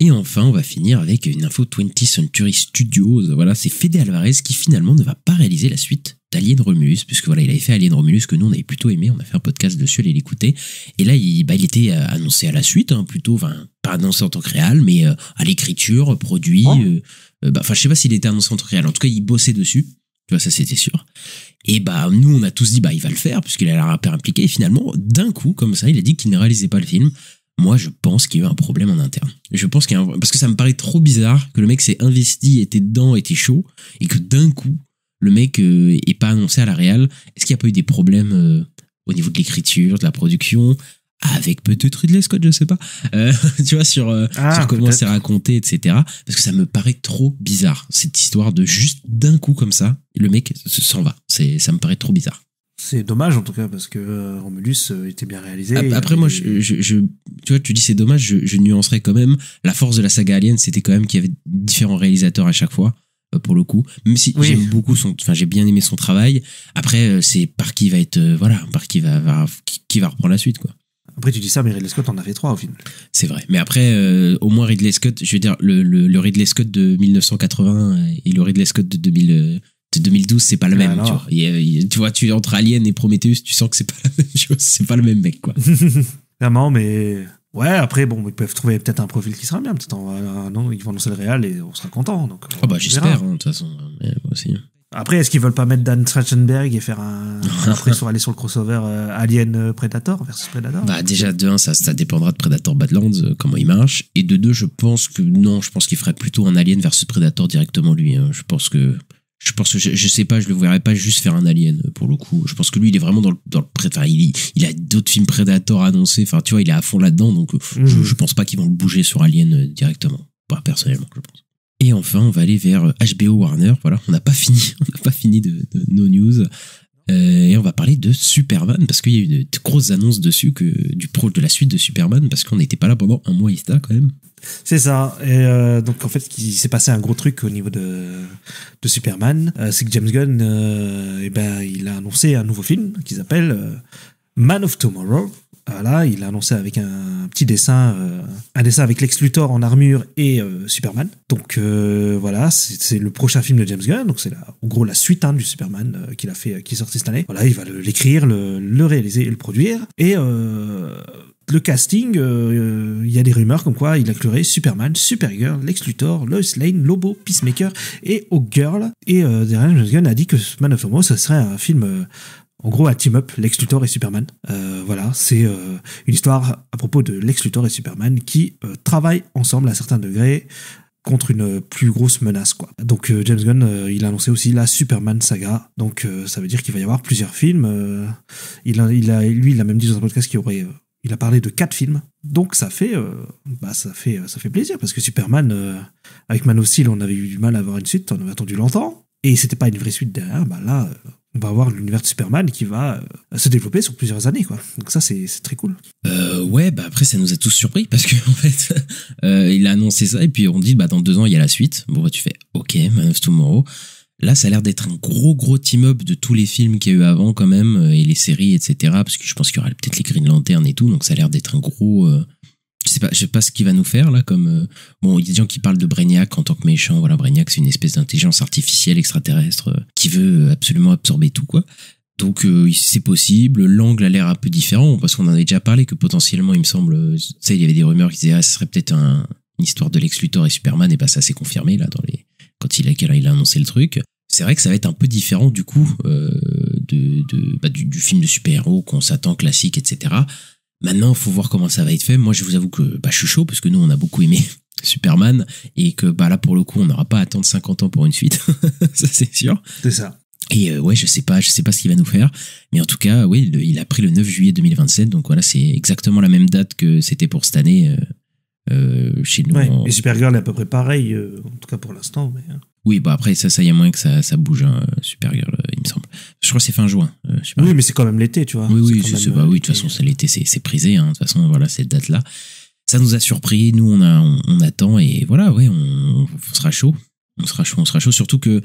Et enfin, on va finir avec une info 20th Century Studios. Voilà, c'est Fede Alvarez qui finalement ne va pas réaliser la suite d'Alien Romulus, puisque voilà, il avait fait Alien Romulus que nous on avait plutôt aimé, on a fait un podcast dessus, allez l'écouter. Et là, il était annoncé à la suite, plutôt, pas annoncé en tant que réal, mais à l'écriture, produit. Je sais pas s'il était annoncé en tant que réal. En tout cas, il bossait dessus. Tu vois, ça c'était sûr. Et nous, on a tous dit, il va le faire, puisqu'il a l'air hyper impliqué. Et finalement, d'un coup, comme ça, il a dit qu'il ne réalisait pas le film. Moi, je pense qu'il y a eu un problème en interne. Je pense qu'il y a parce que ça me paraît trop bizarre que le mec s'est investi, était dedans, était chaud, et que d'un coup, le mec est pas annoncé à la réal. Est-ce qu'il n'y a pas eu des problèmes au niveau de l'écriture, de la production, avec peut-être Ridley Scott, je sais pas, tu vois, sur comment c'est raconté, etc. Parce que ça me paraît trop bizarre, cette histoire de juste d'un coup comme ça, le mec s'en va. Ça me paraît trop bizarre. C'est dommage en tout cas parce que Romulus était bien réalisé. Après moi, tu vois, tu dis c'est dommage, je nuancerais quand même. La force de la saga Alien, c'était quand même qu'il y avait différents réalisateurs à chaque fois. Pour le coup, même si j'aime beaucoup j'ai bien aimé son travail. Après, c'est par qui va être, qui va reprendre la suite, quoi. Après, tu dis ça, mais Ridley Scott en a fait 3 au film. C'est vrai. Mais après, au moins Ridley Scott, je veux dire, le Ridley Scott de 1980 et le Ridley Scott de 2012, c'est pas le même, tu vois. Tu vois, entre Alien et Prometheus, tu sens que c'est pas la même chose, c'est pas le même mec, quoi. Clairement, mais ouais, après, bon, ils peuvent trouver peut-être un profil qui sera bien. Peut-être non, ils vont annoncer le réal et on sera content. Donc, j'espère, de toute façon. Mais moi aussi. Après, est-ce qu'ils veulent pas mettre Dan Trachtenberg et faire après aller sur le crossover Alien Predator versus Predator? Déjà, de 1, ça dépendra de Predator Badlands, comment il marche. Et de 2, je pense qu'il ferait plutôt un Alien versus Predator directement lui. Hein. Je pense que je sais pas, je le verrais pas juste faire un Alien pour le coup. Je pense que lui, il est vraiment dans le enfin, il a d'autres films Predator annoncés. Enfin, tu vois, il est à fond là-dedans. Donc, je pense pas qu'ils vont le bouger sur Alien directement. Pas personnellement, je pense. Et enfin, on va aller vers HBO Warner. Voilà, on n'a pas fini de nos news. Et on va parler de Superman parce qu'il y a eu une grosse annonce dessus de la suite de Superman parce qu'on n'était pas là pendant un mois quand même. C'est ça. Et donc en fait, il s'est passé un gros truc au niveau de Superman. C'est que James Gunn, il a annoncé un nouveau film qui s'appelle Man of Tomorrow. Voilà, il a annoncé avec un petit dessin, un dessin avec Lex Luthor en armure et Superman. Donc voilà, c'est le prochain film de James Gunn. Donc c'est en gros la suite du Superman qu'il a fait, qui est sorti cette année. Voilà, il va l'écrire, le réaliser et le produire. Et le casting, il y a des rumeurs comme quoi il inclurait Superman, Supergirl, Lex Luthor, Lois Lane, Lobo, Peacemaker et Hawkgirl. Et derrière, James Gunn a dit que Man of Tomorrow, ce serait un film. En gros, un team-up, Lex Luthor et Superman. Voilà, c'est une histoire à propos de Lex Luthor et Superman qui travaillent ensemble à certains degrés contre une plus grosse menace, quoi. Donc James Gunn, il a annoncé aussi la Superman saga. Donc ça veut dire qu'il va y avoir plusieurs films. Il a même dit dans un podcast qu'il y aurait... il a parlé de 4 films. Donc ça fait plaisir parce que Superman, avec Man of Steel, on avait eu du mal à avoir une suite, on avait attendu longtemps. Et c'était pas une vraie suite derrière, là, on va avoir l'univers de Superman qui va se développer sur plusieurs années, quoi. Donc ça, c'est très cool. Après, ça nous a tous surpris parce que, en fait, il a annoncé ça et puis on dit, dans 2 ans, il y a la suite. Bon, tu fais, ok, Man of Tomorrow. Là, ça a l'air d'être un gros team-up de tous les films qu'il y a eu avant, quand même, et les séries, etc. Parce que je pense qu'il y aura peut-être les Green Lantern et tout, donc ça a l'air d'être un gros... Je sais pas ce qu'il va nous faire là, comme il y a des gens qui parlent de Brainiac en tant que méchant. Voilà, Brainiac, c'est une espèce d'intelligence artificielle extraterrestre qui veut absolument absorber tout, quoi. Donc c'est possible. L'angle a l'air un peu différent parce qu'on en avait déjà parlé que potentiellement, il me semble, tu sais, il y avait des rumeurs qui disaient ce serait peut-être une histoire de Lex Luthor et Superman, et ça s'est confirmé là quand il a annoncé le truc. C'est vrai que ça va être un peu différent du coup du film de super-héros qu'on s'attend classique, etc. Maintenant, faut voir comment ça va être fait. Moi, je vous avoue que je suis chaud parce que nous, on a beaucoup aimé Superman et que là, pour le coup, on n'aura pas à attendre 50 ans pour une suite. Ça, c'est sûr. C'est ça. Et je sais pas ce qu'il va nous faire. Mais en tout cas, oui, il a pris le 9 juillet 2027. Donc voilà, c'est exactement la même date que c'était pour cette année chez nous. Ouais, et Supergirl est à peu près pareil, en tout cas pour l'instant. Mais... Oui, après, ça y a moyen que ça bouge, Supergirl, il me semble. Je crois que c'est fin juin. Oui, mais c'est quand même l'été, tu vois. Oui, je sais pas. Oui, de toute façon, c'est l'été, c'est prisé. De toute façon, voilà, cette date-là. Ça nous a surpris. Nous, on attend et voilà, ouais, on sera chaud. On sera chaud. Surtout que,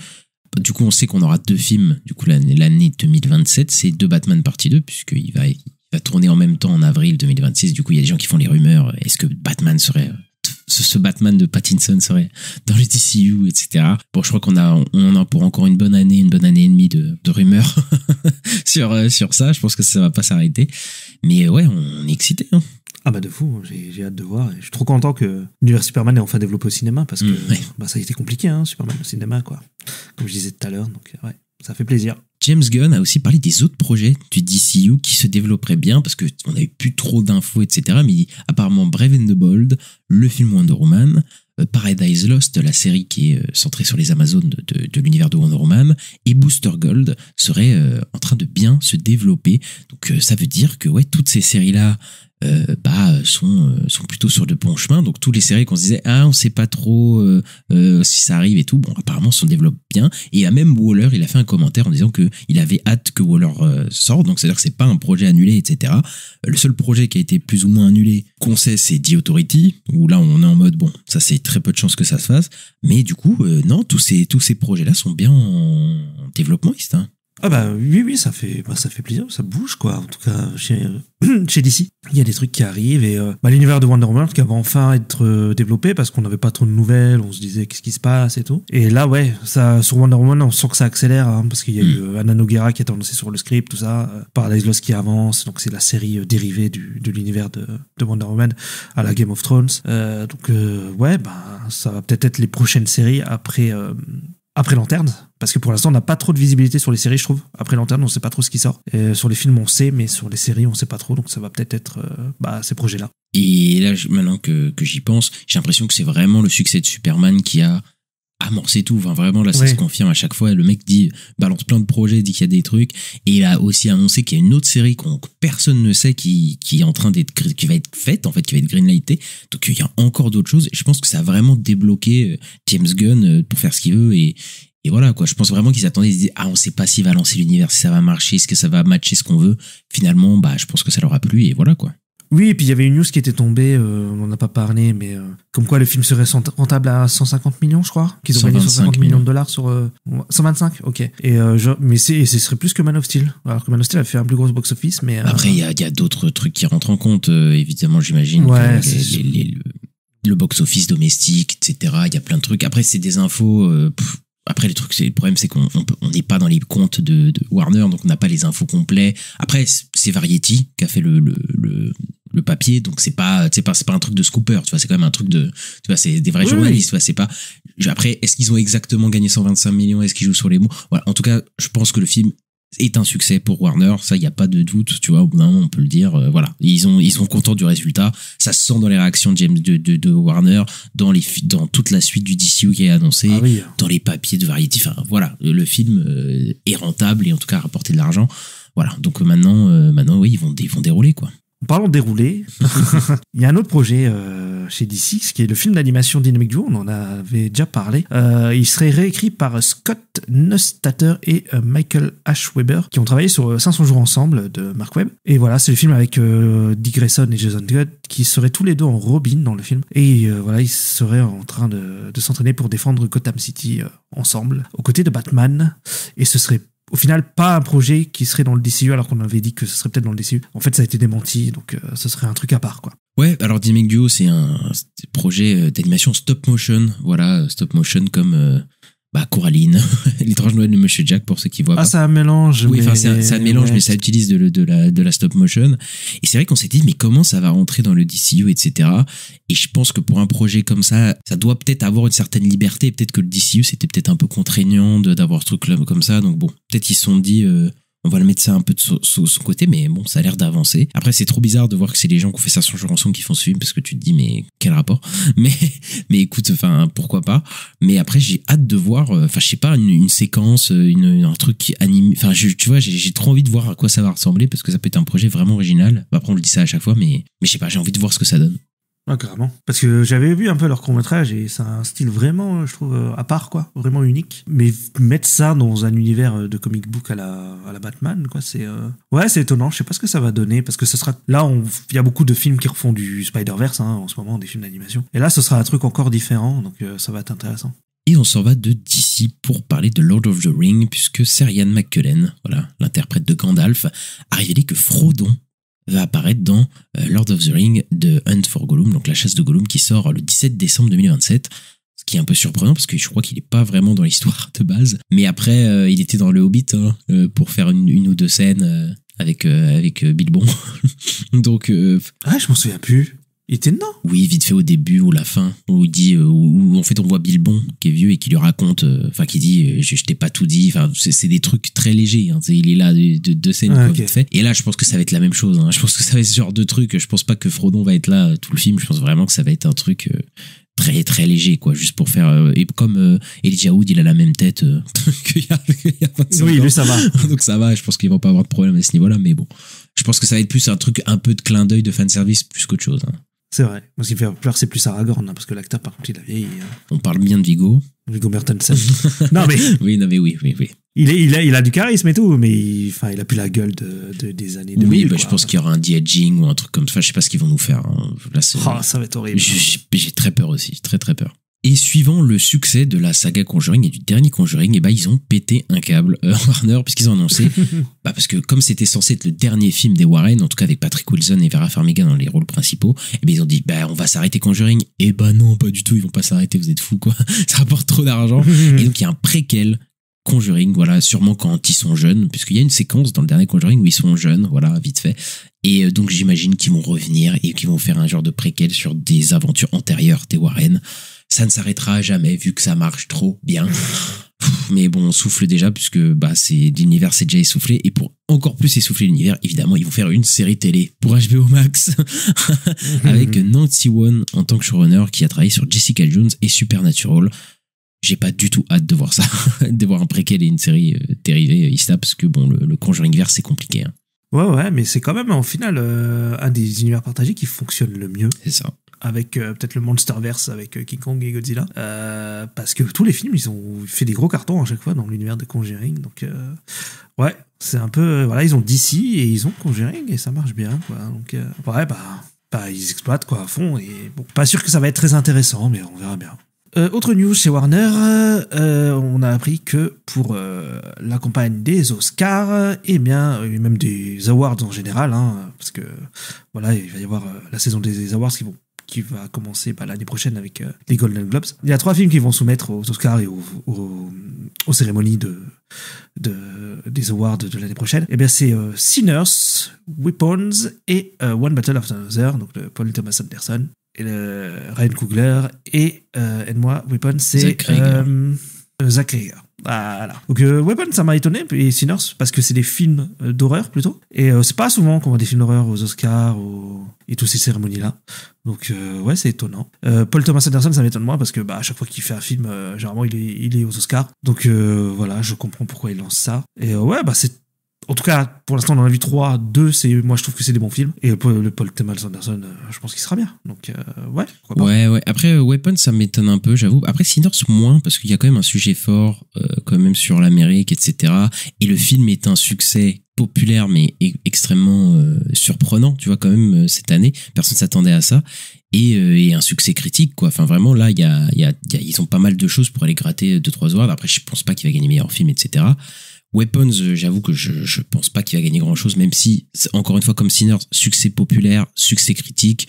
du coup, on sait qu'on aura 2 films. Du coup, l'année 2027, c'est 2 Batman partie 2, puisqu'il va tourner en même temps en avril 2026. Du coup, il y a des gens qui font les rumeurs. Est-ce que Batman serait... ce Batman de Pattinson serait dans le DCU, etc. Bon, je crois qu'on en a pour encore une bonne année et demie de rumeurs sur ça. Je pense que ça va pas s'arrêter. Mais ouais, on est excité. Hein. Ah de fou, j'ai hâte de voir. Je suis trop content que l'univers Superman est enfin développé au cinéma parce que ça a été compliqué, Superman au cinéma, quoi. Comme je disais tout à l'heure, donc ouais, ça fait plaisir. James Gunn a aussi parlé des autres projets du DCU qui se développeraient bien parce que on n'avait plus trop d'infos, etc. Mais apparemment Brave and the Bold, le film Wonder Woman, Paradise Lost, la série qui est centrée sur les Amazones de l'univers de Wonder Woman, et Booster Gold seraient en train de bien se développer. Donc ça veut dire que ouais, toutes ces séries-là sont plutôt sur de bons chemins. Donc toutes les séries qu'on se disait on sait pas trop si ça arrive et tout, bon apparemment se développe bien. Et même Waller, il a fait un commentaire en disant que il avait hâte que Waller sorte, donc c'est à dire que c'est pas un projet annulé, etc. Le seul projet qui a été plus ou moins annulé qu'on sait, c'est The Authority, où là on est en mode bon, ça c'est très peu de chances que ça se fasse, mais du coup non, tous ces projets là sont bien en développement, hein. Ah bah oui, ça fait plaisir, ça bouge quoi. En tout cas chez DC, il y a des trucs qui arrivent et l'univers de Wonder Woman qui va enfin être développé parce qu'on n'avait pas trop de nouvelles, on se disait qu'est-ce qui se passe et tout. Et là ouais, ça sur Wonder Woman on sent que ça accélère parce qu'il y a eu Anna Nogueira qui a annoncé sur le script, tout ça, Paradise Lost qui avance, donc c'est la série dérivée de l'univers de Wonder Woman à la Game of Thrones. Ça va peut-être être les prochaines séries après Lanterne, parce que pour l'instant on n'a pas trop de visibilité sur les séries, je trouve. Après Lanterne on sait pas trop ce qui sort. Et sur les films on sait, mais sur les séries on sait pas trop, donc ça va peut-être être ces projets-là. Et là maintenant que j'y pense, j'ai l'impression que c'est vraiment le succès de Superman qui a amorcé tout. Enfin, vraiment là ça se confirme à chaque fois. Le mec balance plein de projets, dit qu'il y a des trucs, et il a aussi annoncé qu'il y a une autre série que personne ne sait qui est en train qui va être faite en fait, qui va être greenlightée. Donc il y a encore d'autres choses, et je pense que ça a vraiment débloqué James Gunn pour faire ce qu'il veut, et voilà quoi. Je pense vraiment qu'ils attendaient, ils se disaient on sait pas s'il va lancer l'univers, si ça va marcher, est-ce que ça va matcher ce qu'on veut. Finalement je pense que ça leur a plu, et voilà quoi. Oui, et puis il y avait une news qui était tombée, on n'en a pas parlé, mais comme quoi le film serait rentable à 150 millions, je crois, qu'ils ont gagné 150 millions de dollars sur 125, ok. Et mais ce serait plus que Man of Steel, alors que Man of Steel a fait un plus gros box-office, mais après il y a d'autres trucs qui rentrent en compte, évidemment j'imagine. Ouais, le box-office domestique, etc. Il y a plein de trucs. Après c'est des infos. Après, le problème, c'est qu'on n'est pas dans les comptes de Warner, donc on n'a pas les infos complets. Après, c'est Variety qui a fait le papier, donc c'est pas un truc de scooper, tu vois, c'est quand même un truc de, tu vois, c'est des vrais journalistes, tu vois, c'est pas. Après, est-ce qu'ils ont exactement gagné 125 millions, est-ce qu'ils jouent sur les mots? Voilà. En tout cas, je pense que le film est un succès pour Warner, ça, il n'y a pas de doute, tu vois, au bout d'un moment, on peut le dire, voilà. Ils sont contents du résultat, ça se sent dans les réactions de Warner, dans toute la suite du DCU qui est annoncé, dans les papiers de Variety, enfin, voilà, le film est rentable et en tout cas a rapporté de l'argent, voilà. Donc maintenant, oui, ils vont dérouler, quoi. En parlant de dérouler, il y a un autre projet chez DC, qui est le film d'animation Dynamic Duo, on en avait déjà parlé. Il serait réécrit par Scott Neustadter et Michael Ashweber, qui ont travaillé sur 500 jours ensemble de Mark Webb. Et voilà, c'est le film avec Dick Grayson et Jason Todd, qui seraient tous les deux en Robin dans le film. Et voilà, ils seraient en train de s'entraîner pour défendre Gotham City ensemble, aux côtés de Batman. Et ce serait au final pas un projet qui serait dans le DCU, alors qu'on avait dit que ce serait peut-être dans le DCU. En fait, ça a été démenti, donc ce serait un truc à part, quoi. Ouais, alors Dynamic Duo, c'est un projet d'animation stop motion, voilà, stop motion comme Coraline, l'étrange Noël de Monsieur Jack, pour ceux qui voient pas. C'est un mélange. Oui, enfin, c'est un mélange, mais ça utilise de la stop motion. Et c'est vrai qu'on s'est dit, mais comment ça va rentrer dans le DCU, etc. Et je pense que pour un projet comme ça doit peut-être avoir une certaine liberté. Peut-être que le DCU, c'était peut-être un peu contraignant d'avoir ce truc-là comme ça. Donc bon, peut-être ils se sont dit, on va le mettre ça un peu de son côté, mais bon, ça a l'air d'avancer. Après, c'est trop bizarre de voir que c'est les gens qui ont fait ça sur ensemble qui font ce film, parce que tu te dis, mais quel rapport? Mais écoute, enfin, pourquoi pas? Mais après, j'ai hâte de voir, enfin, je sais pas, une séquence, un truc qui anime, enfin, tu vois, j'ai trop envie de voir à quoi ça va ressembler, parce que ça peut être un projet vraiment original. Après, on le dit ça à chaque fois, mais je sais pas, j'ai envie de voir ce que ça donne. Ah, carrément. Parce que j'avais vu un peu leur court-métrage et c'est un style vraiment, je trouve, à part, quoi. Vraiment unique. Mais mettre ça dans un univers de comic book à la Batman, quoi, c'est étonnant. Je sais pas ce que ça va donner parce que ce sera, là, il y a beaucoup de films qui refont du Spider-Verse, en ce moment, des films d'animation. Et là, ce sera un truc encore différent, donc ça va être intéressant. Et on s'en va de DC pour parler de Lord of the Rings, puisque Sir Ian McKellen, voilà, l'interprète de Gandalf, a révélé que Frodon va apparaître dans Lord of the Rings de Hunt for Gollum, donc la chasse de Gollum, qui sort le 17 décembre 2027. Ce qui est un peu surprenant parce que je crois qu'il est pas vraiment dans l'histoire de base. Mais après, il était dans le Hobbit pour faire une ou deux scènes avec Bilbon. Donc je m'en souviens plus. Il était dedans. Oui, vite fait au début ou la fin, où il dit, où en fait on voit Bilbon qui est vieux et qui lui raconte, qui dit, je t'ai pas tout dit. Enfin, c'est des trucs très légers. Hein, il est là de deux scènes quoi, vite fait. Et là, je pense que ça va être la même chose. Hein. Je pense que ça va être ce genre de truc. Je pense pas que Frodon va être là tout le film. Je pense vraiment que ça va être un truc très très léger, quoi, juste pour faire. Et comme Elijah Wood, il a la même tête qu'il y a 25 ans. Oui, lui ça va. Donc ça va. Je pense qu'ils vont pas avoir de problème à ce niveau-là. Mais bon, je pense que ça va être plus un truc un peu de clin d'œil de fanservice plus qu'autre chose. Hein. C'est vrai. Moi, ce qui me fait peur, c'est plus Aragorn, hein, parce que l'acteur, par contre, il a vieilli. On parle bien de Viggo. Viggo Mortensen. Non, mais. Oui, non, mais oui. Il a du charisme et tout, mais il a plus la gueule des années 2000. Oui, bah, je pense qu'il y aura un de-aging ou un truc comme ça. Je sais pas ce qu'ils vont nous faire. Hein. Là, ça va être horrible. J'ai très peur aussi. Très, très peur. Et suivant le succès de la saga Conjuring et du dernier Conjuring, ils ont pété un câble Warner, puisqu'ils ont annoncé, parce que comme c'était censé être le dernier film des Warren, en tout cas avec Patrick Wilson et Vera Farmiga dans les rôles principaux, ils ont dit, on va s'arrêter Conjuring. Et non, pas du tout, ils vont pas s'arrêter, vous êtes fous, quoi. Ça rapporte trop d'argent. Et donc, il y a un préquel Conjuring, voilà, sûrement quand ils sont jeunes, puisqu'il y a une séquence dans le dernier Conjuring où ils sont jeunes, voilà, vite fait. Et donc, j'imagine qu'ils vont revenir et qu'ils vont faire un genre de préquel sur des aventures antérieures des Warren. Ça ne s'arrêtera jamais vu que ça marche trop bien. Mais bon, on souffle déjà puisque l'univers s'est déjà essoufflé, et pour encore plus essouffler l'univers, évidemment, ils vont faire une série télé pour HBO Max avec Nancy Won en tant que showrunner qui a travaillé sur Jessica Jones et Supernatural. J'ai pas du tout hâte de voir ça, de voir un préquel et une série dérivée parce que bon, le Conjuringverse c'est compliqué. Hein. Ouais, mais c'est quand même en final un des univers partagés qui fonctionne le mieux. C'est ça. Avec peut-être le Monsterverse avec King Kong et Godzilla, parce que tous les films ils ont fait des gros cartons à chaque fois dans l'univers de Conjuring, donc ouais, c'est un peu voilà, ils ont DC et ils ont Conjuring et ça marche bien, quoi. Donc ouais, ils exploitent quoi à fond, et bon, pas sûr que ça va être très intéressant, mais on verra bien. Autre news chez Warner, on a appris que pour la campagne des Oscars, et même des Awards en général, hein, parce que voilà, il va y avoir la saison des Awards qui va commencer l'année prochaine avec les Golden Globes. Il y a 3 films qui vont soumettre aux Oscars et aux cérémonies des Awards de l'année prochaine. Et bien c'est Sinners, Weapons et One Battle After Another, donc de Paul Thomas Anderson et Ryan Coogler, et moi, Weapons, c'est Zach Krieger. Voilà. Donc Weapons, ça m'a étonné, et Sinners, parce que c'est des films d'horreur plutôt, et c'est pas souvent qu'on voit des films d'horreur aux Oscars et toutes ces cérémonies là, donc ouais, c'est étonnant. Paul Thomas Anderson, ça m'étonne moins parce que à chaque fois qu'il fait un film, généralement il est aux Oscars, donc voilà, je comprends pourquoi il lance ça, et ouais, c'est en tout cas, pour l'instant, on en a vu 3, 2, moi je trouve que c'est des bons films. Et le Paul Thomas Anderson, je pense qu'il sera bien. Donc, ouais, pourquoi pas. Ouais. Après, Weapon, ça m'étonne un peu, j'avoue. Après, Sinners, moins, parce qu'il y a quand même un sujet fort, quand même sur l'Amérique, etc. Et le film est un succès populaire, mais extrêmement surprenant, tu vois, quand même, cette année. Personne s'attendait à ça. Et un succès critique, quoi. Enfin, vraiment, là, ils ont pas mal de choses pour aller gratter 2-3 awards. Après, je pense pas qu'il va gagner meilleur film, etc. Weapons, j'avoue que je pense pas qu'il va gagner grand chose, même si, encore une fois, comme Sinners, succès populaire, succès critique,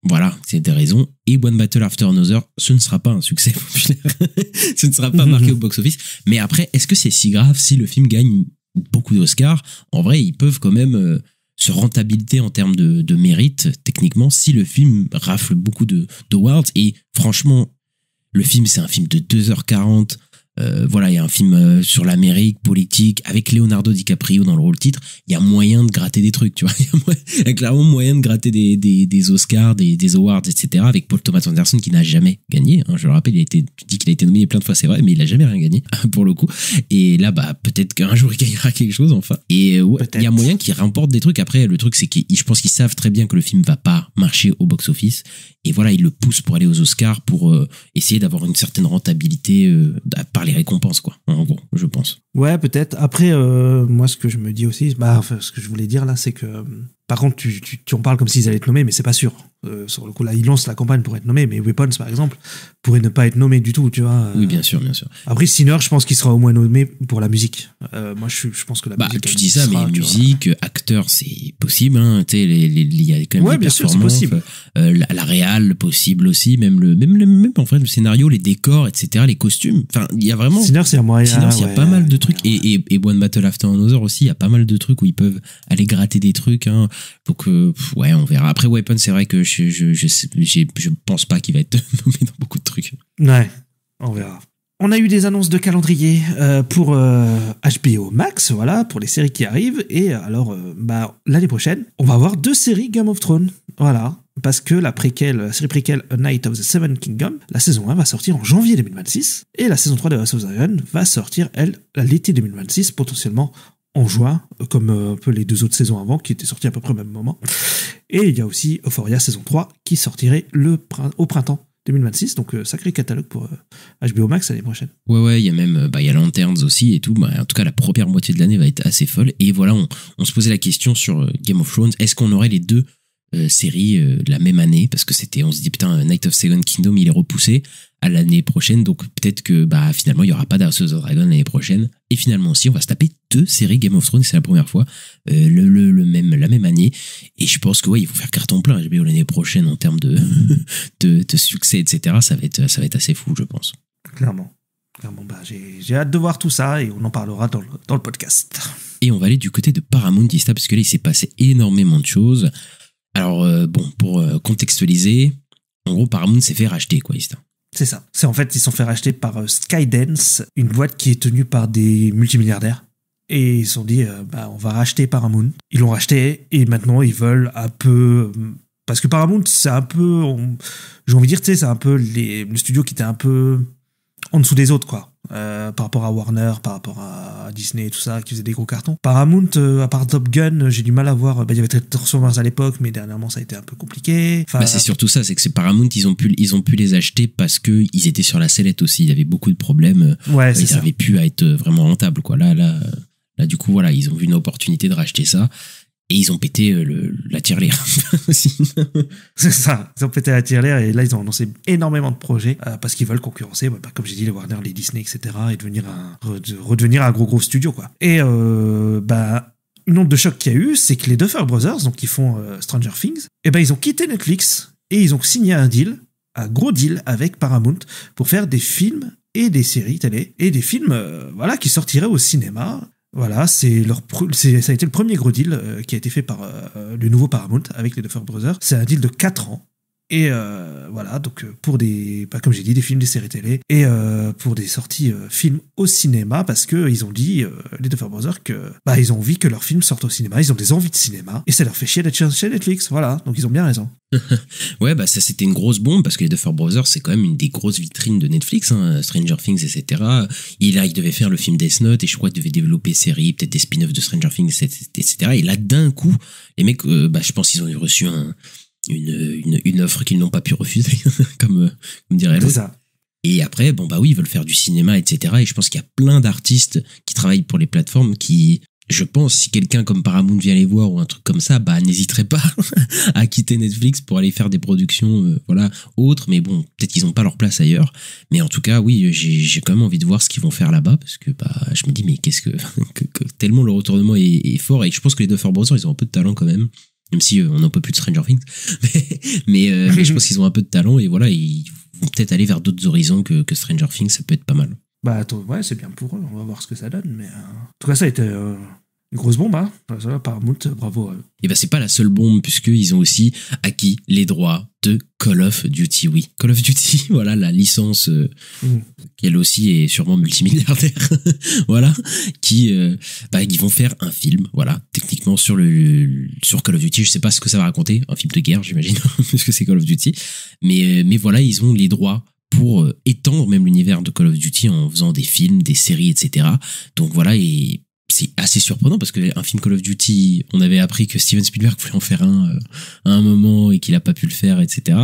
voilà, c'est des raisons. Et One Battle After Another, ce ne sera pas un succès populaire. Ce ne sera pas marqué au box-office. Mais après, est-ce que c'est si grave si le film gagne beaucoup d'Oscars? En vrai, ils peuvent quand même se rentabiliser en termes de mérite, techniquement, si le film rafle beaucoup d'awards. Et franchement, le film, c'est un film de 2h40. Voilà, il y a un film sur l'Amérique politique avec Leonardo DiCaprio dans le rôle titre. Il y a moyen de gratter des trucs, tu vois. Il y a clairement moyen de gratter des Oscars, des awards, etc. Avec Paul Thomas Anderson qui n'a jamais gagné. Hein, je le rappelle, tu dis qu'il a été nominé plein de fois, c'est vrai, mais il n'a jamais rien gagné pour le coup. Et là, peut-être qu'un jour il gagnera quelque chose, enfin. Et ouais, il y a moyen qu'il remporte des trucs. Après, le truc, c'est que je pense qu'ils savent très bien que le film va pas marcher au box-office. Et voilà, ils le poussent pour aller aux Oscars pour essayer d'avoir une certaine rentabilité par les récompenses, quoi. En gros, je pense. Ouais, peut-être. Après, moi, ce que je me dis aussi, ce que je voulais dire là, c'est que par contre, tu en parles comme s'ils allaient être nommés, mais c'est pas sûr. Sur le coup, là, ils lancent la campagne pour être nommés, mais Weapons, par exemple, pourrait ne pas être nommé du tout, tu vois. Oui, bien sûr. Après, Sinner, je pense qu'il sera au moins nommé pour la musique. Moi, je pense que la musique. Tu dis ça, mais musique, acteur, c'est possible, hein. Tu sais, il y a quand même des performances. Sûr, c'est possible. La réal, possible aussi, même en fait, le scénario, les décors, etc., les costumes. Enfin, il y a vraiment. Sinner, c'est un moyen. Sinner, il y a pas mal de trucs. Et One Battle After Another aussi, il y a pas mal de trucs où ils peuvent aller gratter des trucs, hein. Donc, ouais, on verra. Après, Weapon, c'est vrai que je pense pas qu'il va être nommé dans beaucoup de trucs. Ouais, on verra. On a eu des annonces de calendrier pour HBO Max, voilà, pour les séries qui arrivent. Et alors, l'année prochaine, on va avoir 2 séries Game of Thrones. Voilà, parce que la série préquelle A Night of the Seven Kingdoms, la saison 1 va sortir en janvier 2026. Et la saison 3 de House of Dragon va sortir, elle, l'été 2026, potentiellement en juin, comme un peu les 2 autres saisons avant, qui étaient sorties à peu près au même moment. Et il y a aussi Euphoria saison 3, qui sortirait au printemps 2026, donc sacré catalogue pour HBO Max l'année prochaine. Ouais, il y a même il y a Lanterns aussi et tout. En tout cas, la première moitié de l'année va être assez folle. Et voilà, on se posait la question sur Game of Thrones, est-ce qu'on aurait les 2 séries de la même année? Parce que on se dit putain, Night of Seven Kingdom il est repoussé à l'année prochaine, donc peut-être que finalement il y aura pas d'House of the Dragon l'année prochaine. Et finalement aussi, on va se taper 2 séries Game of Thrones, c'est la première fois la même année. Et je pense que ils vont faire carton plein HBO l'année prochaine en termes de succès, etc. Ça va être assez fou, je pense. Clairement, j'ai hâte de voir tout ça et on en parlera dans le podcast. Et on va aller du côté de Paramount, Ista, parce que là il s'est passé énormément de choses. Alors pour contextualiser, en gros Paramount s'est fait racheter, quoi, Ista. C'est ça. En fait, ils se sont fait racheter par Skydance, une boîte qui est tenue par des multimilliardaires. Et ils se sont dit, on va racheter Paramount. Ils l'ont racheté et maintenant ils veulent un peu... Parce que Paramount, c'est un peu... J'ai envie de dire, tu sais, c'est un peu le studio qui était un peu en dessous des autres, quoi. Par rapport à Warner, par rapport à Disney et tout ça, qui faisait des gros cartons. Paramount, à part Top Gun, j'ai du mal à voir. Il y avait Transformers à l'époque, mais dernièrement ça a été un peu compliqué. C'est surtout ça, c'est que c'est Paramount, ils ont pu les acheter parce que ils étaient sur la sellette aussi. Il y avait beaucoup de problèmes. Ouais, ils n'arrivaient plus à être vraiment rentables, quoi. Là, du coup, voilà, ils ont vu une opportunité de racheter ça. Et ils ont pété la tirelire aussi. C'est ça, ils ont pété la tirelire et là ils ont lancé énormément de projets parce qu'ils veulent concurrencer, comme j'ai dit, les Warner, les Disney, etc. et redevenir un gros studio, quoi. Et une onde de choc qu'il y a eu, c'est que les Duffer Brothers, donc qui font Stranger Things, ils ont quitté Netflix et ils ont signé un gros deal avec Paramount pour faire des films et des séries télé et des films qui sortiraient au cinéma. Voilà, ça a été le premier gros deal qui a été fait par le nouveau Paramount avec les Duffer Brothers. C'est un deal de 4 ans. Et donc pour comme j'ai dit, des films, des séries télé, et pour des sorties films au cinéma, parce que ils ont dit, les Duffer Brothers, que ils ont envie que leurs films sortent au cinéma, ils ont des envies de cinéma, et ça leur fait chier d'être chez Netflix, voilà, donc ils ont bien raison. Ouais, ça c'était une grosse bombe, parce que les Duffer Brothers, c'est quand même une des grosses vitrines de Netflix, hein, Stranger Things, etc. Il devait faire le film Death Note, et je crois qu'il devait développer série, peut-être des spin-offs de Stranger Things, etc. Et là, d'un coup, les mecs, je pense qu'ils ont reçu une offre qu'ils n'ont pas pu refuser, comme dirait l'autre. C'est ça. Et après, ils veulent faire du cinéma, etc. Et je pense qu'il y a plein d'artistes qui travaillent pour les plateformes qui, je pense, si quelqu'un comme Paramount vient les voir ou un truc comme ça, n'hésiterait pas à quitter Netflix pour aller faire des productions, autres. Mais bon, peut-être qu'ils n'ont pas leur place ailleurs. Mais en tout cas, oui, j'ai quand même envie de voir ce qu'ils vont faire là-bas, parce que je me dis, mais qu'est-ce que tellement le retournement est fort, et je pense que les Duffer Brothers, ils ont un peu de talent quand même. Même si on n'en peut plus de Stranger Things, mais je pense qu'ils ont un peu de talent, et voilà, ils vont peut-être aller vers d'autres horizons que Stranger Things, ça peut être pas mal. Ouais, c'est bien pour eux, on va voir ce que ça donne, mais en tout cas ça a été une grosse bombe, hein. Paramount, bravo à eux. Et c'est pas la seule bombe, puisqu'ils ont aussi acquis les droits de Call of Duty, oui. Call of Duty, voilà, la licence, qui elle aussi est sûrement multimilliardaire, voilà, ils vont faire un film, voilà, techniquement sur Call of Duty. Je sais pas ce que ça va raconter, un film de guerre, j'imagine, puisque c'est Call of Duty, mais voilà, ils ont les droits pour étendre même l'univers de Call of Duty en faisant des films, des séries, etc. Donc voilà, et c'est assez surprenant parce qu'un film Call of Duty, on avait appris que Steven Spielberg voulait en faire un à un moment et qu'il a pas pu le faire, etc.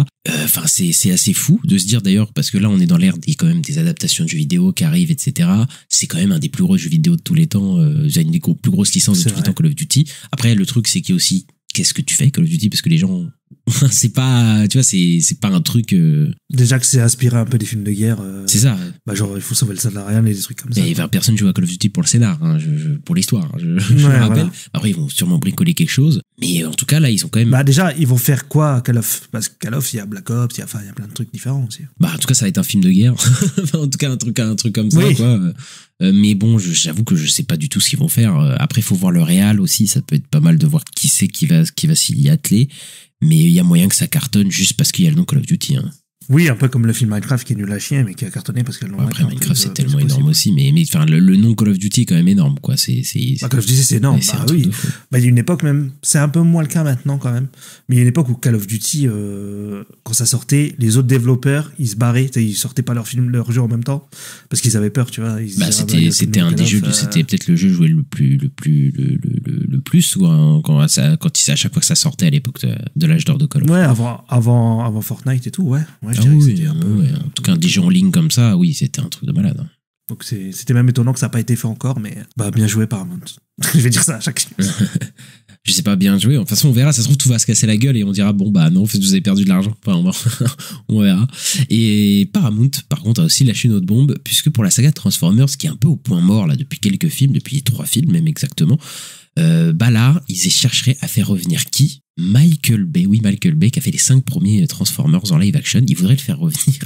C'est assez fou de se dire, d'ailleurs, parce que là on est dans l'ère quand même des adaptations de jeux vidéo qui arrivent, etc. C'est quand même un des plus gros jeux vidéo de tous les temps, une des plus grosses licences de tous les temps, Call of Duty. Après, le truc, c'est qu'il y a aussi, qu'est-ce que tu fais Call of Duty, parce que les gens c'est pas, tu vois, c'est pas un truc déjà que c'est inspiré un peu des films de guerre, c'est ça, genre il faut sauver le scénario et des trucs comme ça, et personne joue à Call of Duty pour le scénar, hein, pour l'histoire, je me rappelle, voilà. Après ils vont sûrement bricoler quelque chose, mais en tout cas là ils ont quand même, déjà ils vont faire quoi Call of, parce que Call of, il y a Black Ops, il y a plein de trucs différents aussi, en tout cas ça va être un film de guerre en tout cas un truc comme ça, oui. Quoi. Mais bon, j'avoue que je sais pas du tout ce qu'ils vont faire. Après, il faut voir le réal aussi. Ça peut être pas mal de voir qui c'est qui va s'y atteler. mais il y a moyen que ça cartonne juste parce qu'il y a le nom Call of Duty. Hein. Oui, un peu comme le film Minecraft qui est nul à chier, mais qui a cartonné parce qu'elle Après, Minecraft, c'est tellement énorme aussi, mais enfin, le nom Call of Duty est quand même énorme, quoi. Call of Duty, c'est énorme. C'est un truc de fou. Il y a une époque même, c'est un peu moins le cas maintenant quand même, mais il y a une époque où Call of Duty, quand ça sortait, les autres développeurs, ils se barraient, ils sortaient pas leur jeu en même temps, parce qu'ils avaient peur, tu vois. C'était un des jeux, c'était peut-être le jeu joué le plus, ou quand à chaque fois que ça sortait à l'époque de l'âge d'or de Call of. Ouais, avant Fortnite et tout, ouais. Je dirais que c'était un peu, en tout cas, un jeu en ligne comme ça, oui, c'était un truc de malade. Hein. Donc c'était même étonnant que ça n'a pas été fait encore, mais bien joué Paramount. Je vais dire ça à chaque news. Je sais pas, bien joué. De toute façon, on verra. Ça se trouve, tout va se casser la gueule et on dira non, en fait, vous avez perdu de l'argent. Enfin, on verra. Et Paramount, par contre, a aussi lâché une autre bombe, puisque pour la saga Transformers, qui est un peu au point mort là depuis quelques films, depuis 3 films même exactement, là, ils chercheraient à faire revenir qui ? Michael Bay. Oui, Michael Bay, qui a fait les 5 premiers Transformers en live action. Ils voudraient le faire revenir.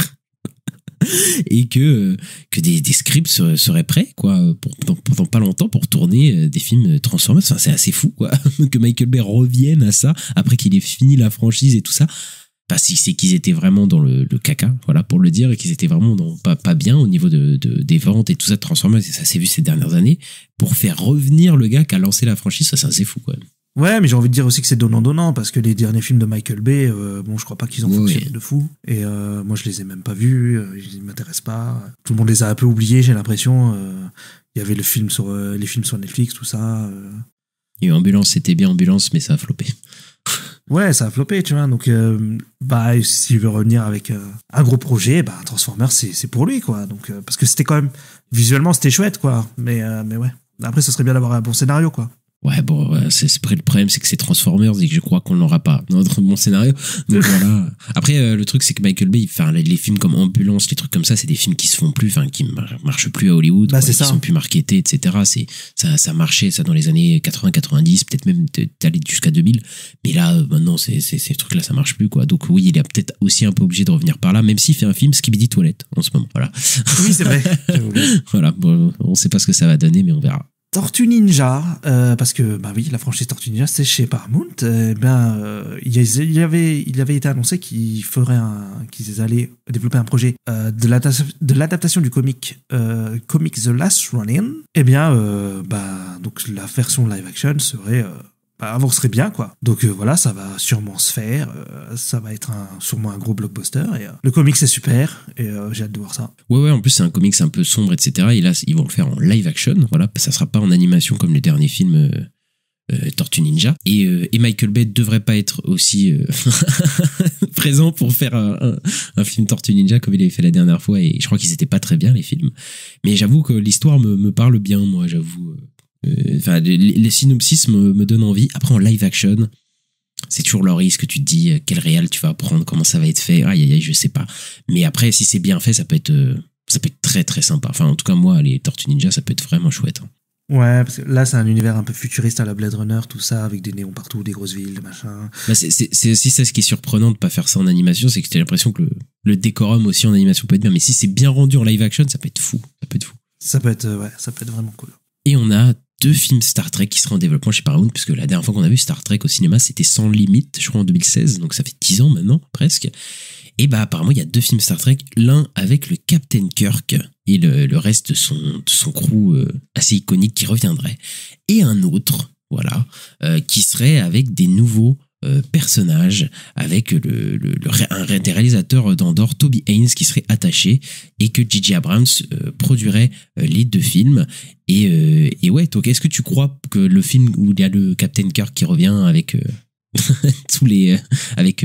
Et que des scripts seraient prêts, quoi, dans pas longtemps pour tourner des films Transformers. Enfin, c'est assez fou, quoi, que Michael Bay revienne à ça après qu'il ait fini la franchise et tout ça. Enfin, c'est qu'ils étaient vraiment dans le caca, voilà, pour le dire, et qu'ils étaient vraiment pas bien au niveau des ventes et tout ça de Transformers, et ça s'est vu ces dernières années, pour faire revenir le gars qui a lancé la franchise. Ça, c'est assez fou, quand même. Ouais, mais j'ai envie de dire aussi que c'est donnant-donnant, parce que les derniers films de Michael Bay, je crois pas qu'ils ont fonctionné de fou. Et moi, je les ai même pas vus, ils m'intéressent pas. Tout le monde les a un peu oubliés, j'ai l'impression. Il y avait les films sur Netflix, tout ça. Et Ambulance, c'était bien Ambulance, mais ça a floppé. Ouais, ça a floppé, tu vois. Donc, s'il veut revenir avec un gros projet, Transformers, c'est pour lui, quoi. Donc, parce que c'était quand même, visuellement, c'était chouette, quoi. Mais ouais. Après, ça serait bien d'avoir un bon scénario, quoi. Ouais, le problème, c'est que c'est Transformers et que je crois qu'on l'aura pas dans notre bon scénario. Donc voilà. Après, le truc, c'est que Michael Bay, les films comme Ambulance, les trucs comme ça, c'est des films qui se font plus, enfin, qui marchent plus à Hollywood, qui sont plus marketés, etc. Ça marchait, ça, dans les années 80, 90, peut-être même allé jusqu'à 2000. Mais là, maintenant, ces trucs-là, ça marche plus, quoi. Donc oui, il est peut-être aussi un peu obligé de revenir par là, même s'il fait un film Skibidi Toilette en ce moment. Voilà. Oui, c'est vrai. Voilà. Bon, on sait pas ce que ça va donner, mais on verra. Tortue Ninja, parce que la franchise Tortue Ninja c'est chez Paramount. Il avait été annoncé qu'ils allaient développer un projet de l'adaptation du comic The Last Run-In. Donc la version live action avancerait bien, quoi. Donc voilà, ça va sûrement se faire. Ça va être sûrement un gros blockbuster. Et le comic c'est super et j'ai hâte de voir ça. Ouais, en plus c'est un comics un peu sombre, etc. Et là ils vont le faire en live action. Voilà, ça sera pas en animation comme les derniers films Tortue Ninja. Et Michael Bay devrait pas être aussi présent pour faire un film Tortue Ninja comme il avait fait la dernière fois. Et je crois qu'ils étaient pas très bien, les films. Mais j'avoue que l'histoire me parle bien, moi, j'avoue. Les synopsis me donnent envie. Après, en live action, c'est toujours le risque. Tu te dis quel réal tu vas prendre, comment ça va être fait. Aïe, je sais pas. Mais après, si c'est bien fait, ça peut être très très sympa. Enfin, en tout cas, moi, les Tortues Ninja, ça peut être vraiment chouette. Hein. Ouais, parce que là, c'est un univers un peu futuriste à la Blade Runner, tout ça, avec des néons partout, des grosses villes, des machins. C'est aussi ça ce qui est surprenant de pas faire ça en animation, c'est que j'ai l'impression que le décorum aussi en animation peut être bien. Mais si c'est bien rendu en live action, ça peut être fou. Ça peut être vraiment cool. Et on a 2 films Star Trek qui seront en développement chez Paramount, puisque la dernière fois qu'on a vu Star Trek au cinéma, c'était Sans Limite, je crois en 2016, donc ça fait 10 ans maintenant, presque. Et apparemment, il y a 2 films Star Trek, l'un avec le Captain Kirk et le reste de son crew assez iconique qui reviendrait, et un autre, voilà, qui serait avec des nouveaux personnages, avec un des réalisateurs d'Andor, Toby Haynes, qui serait attaché, et que J.J. Abrams produirait les 2 films. Et ouais, donc est-ce que tu crois que le film où il y a le Captain Kirk qui revient avec avec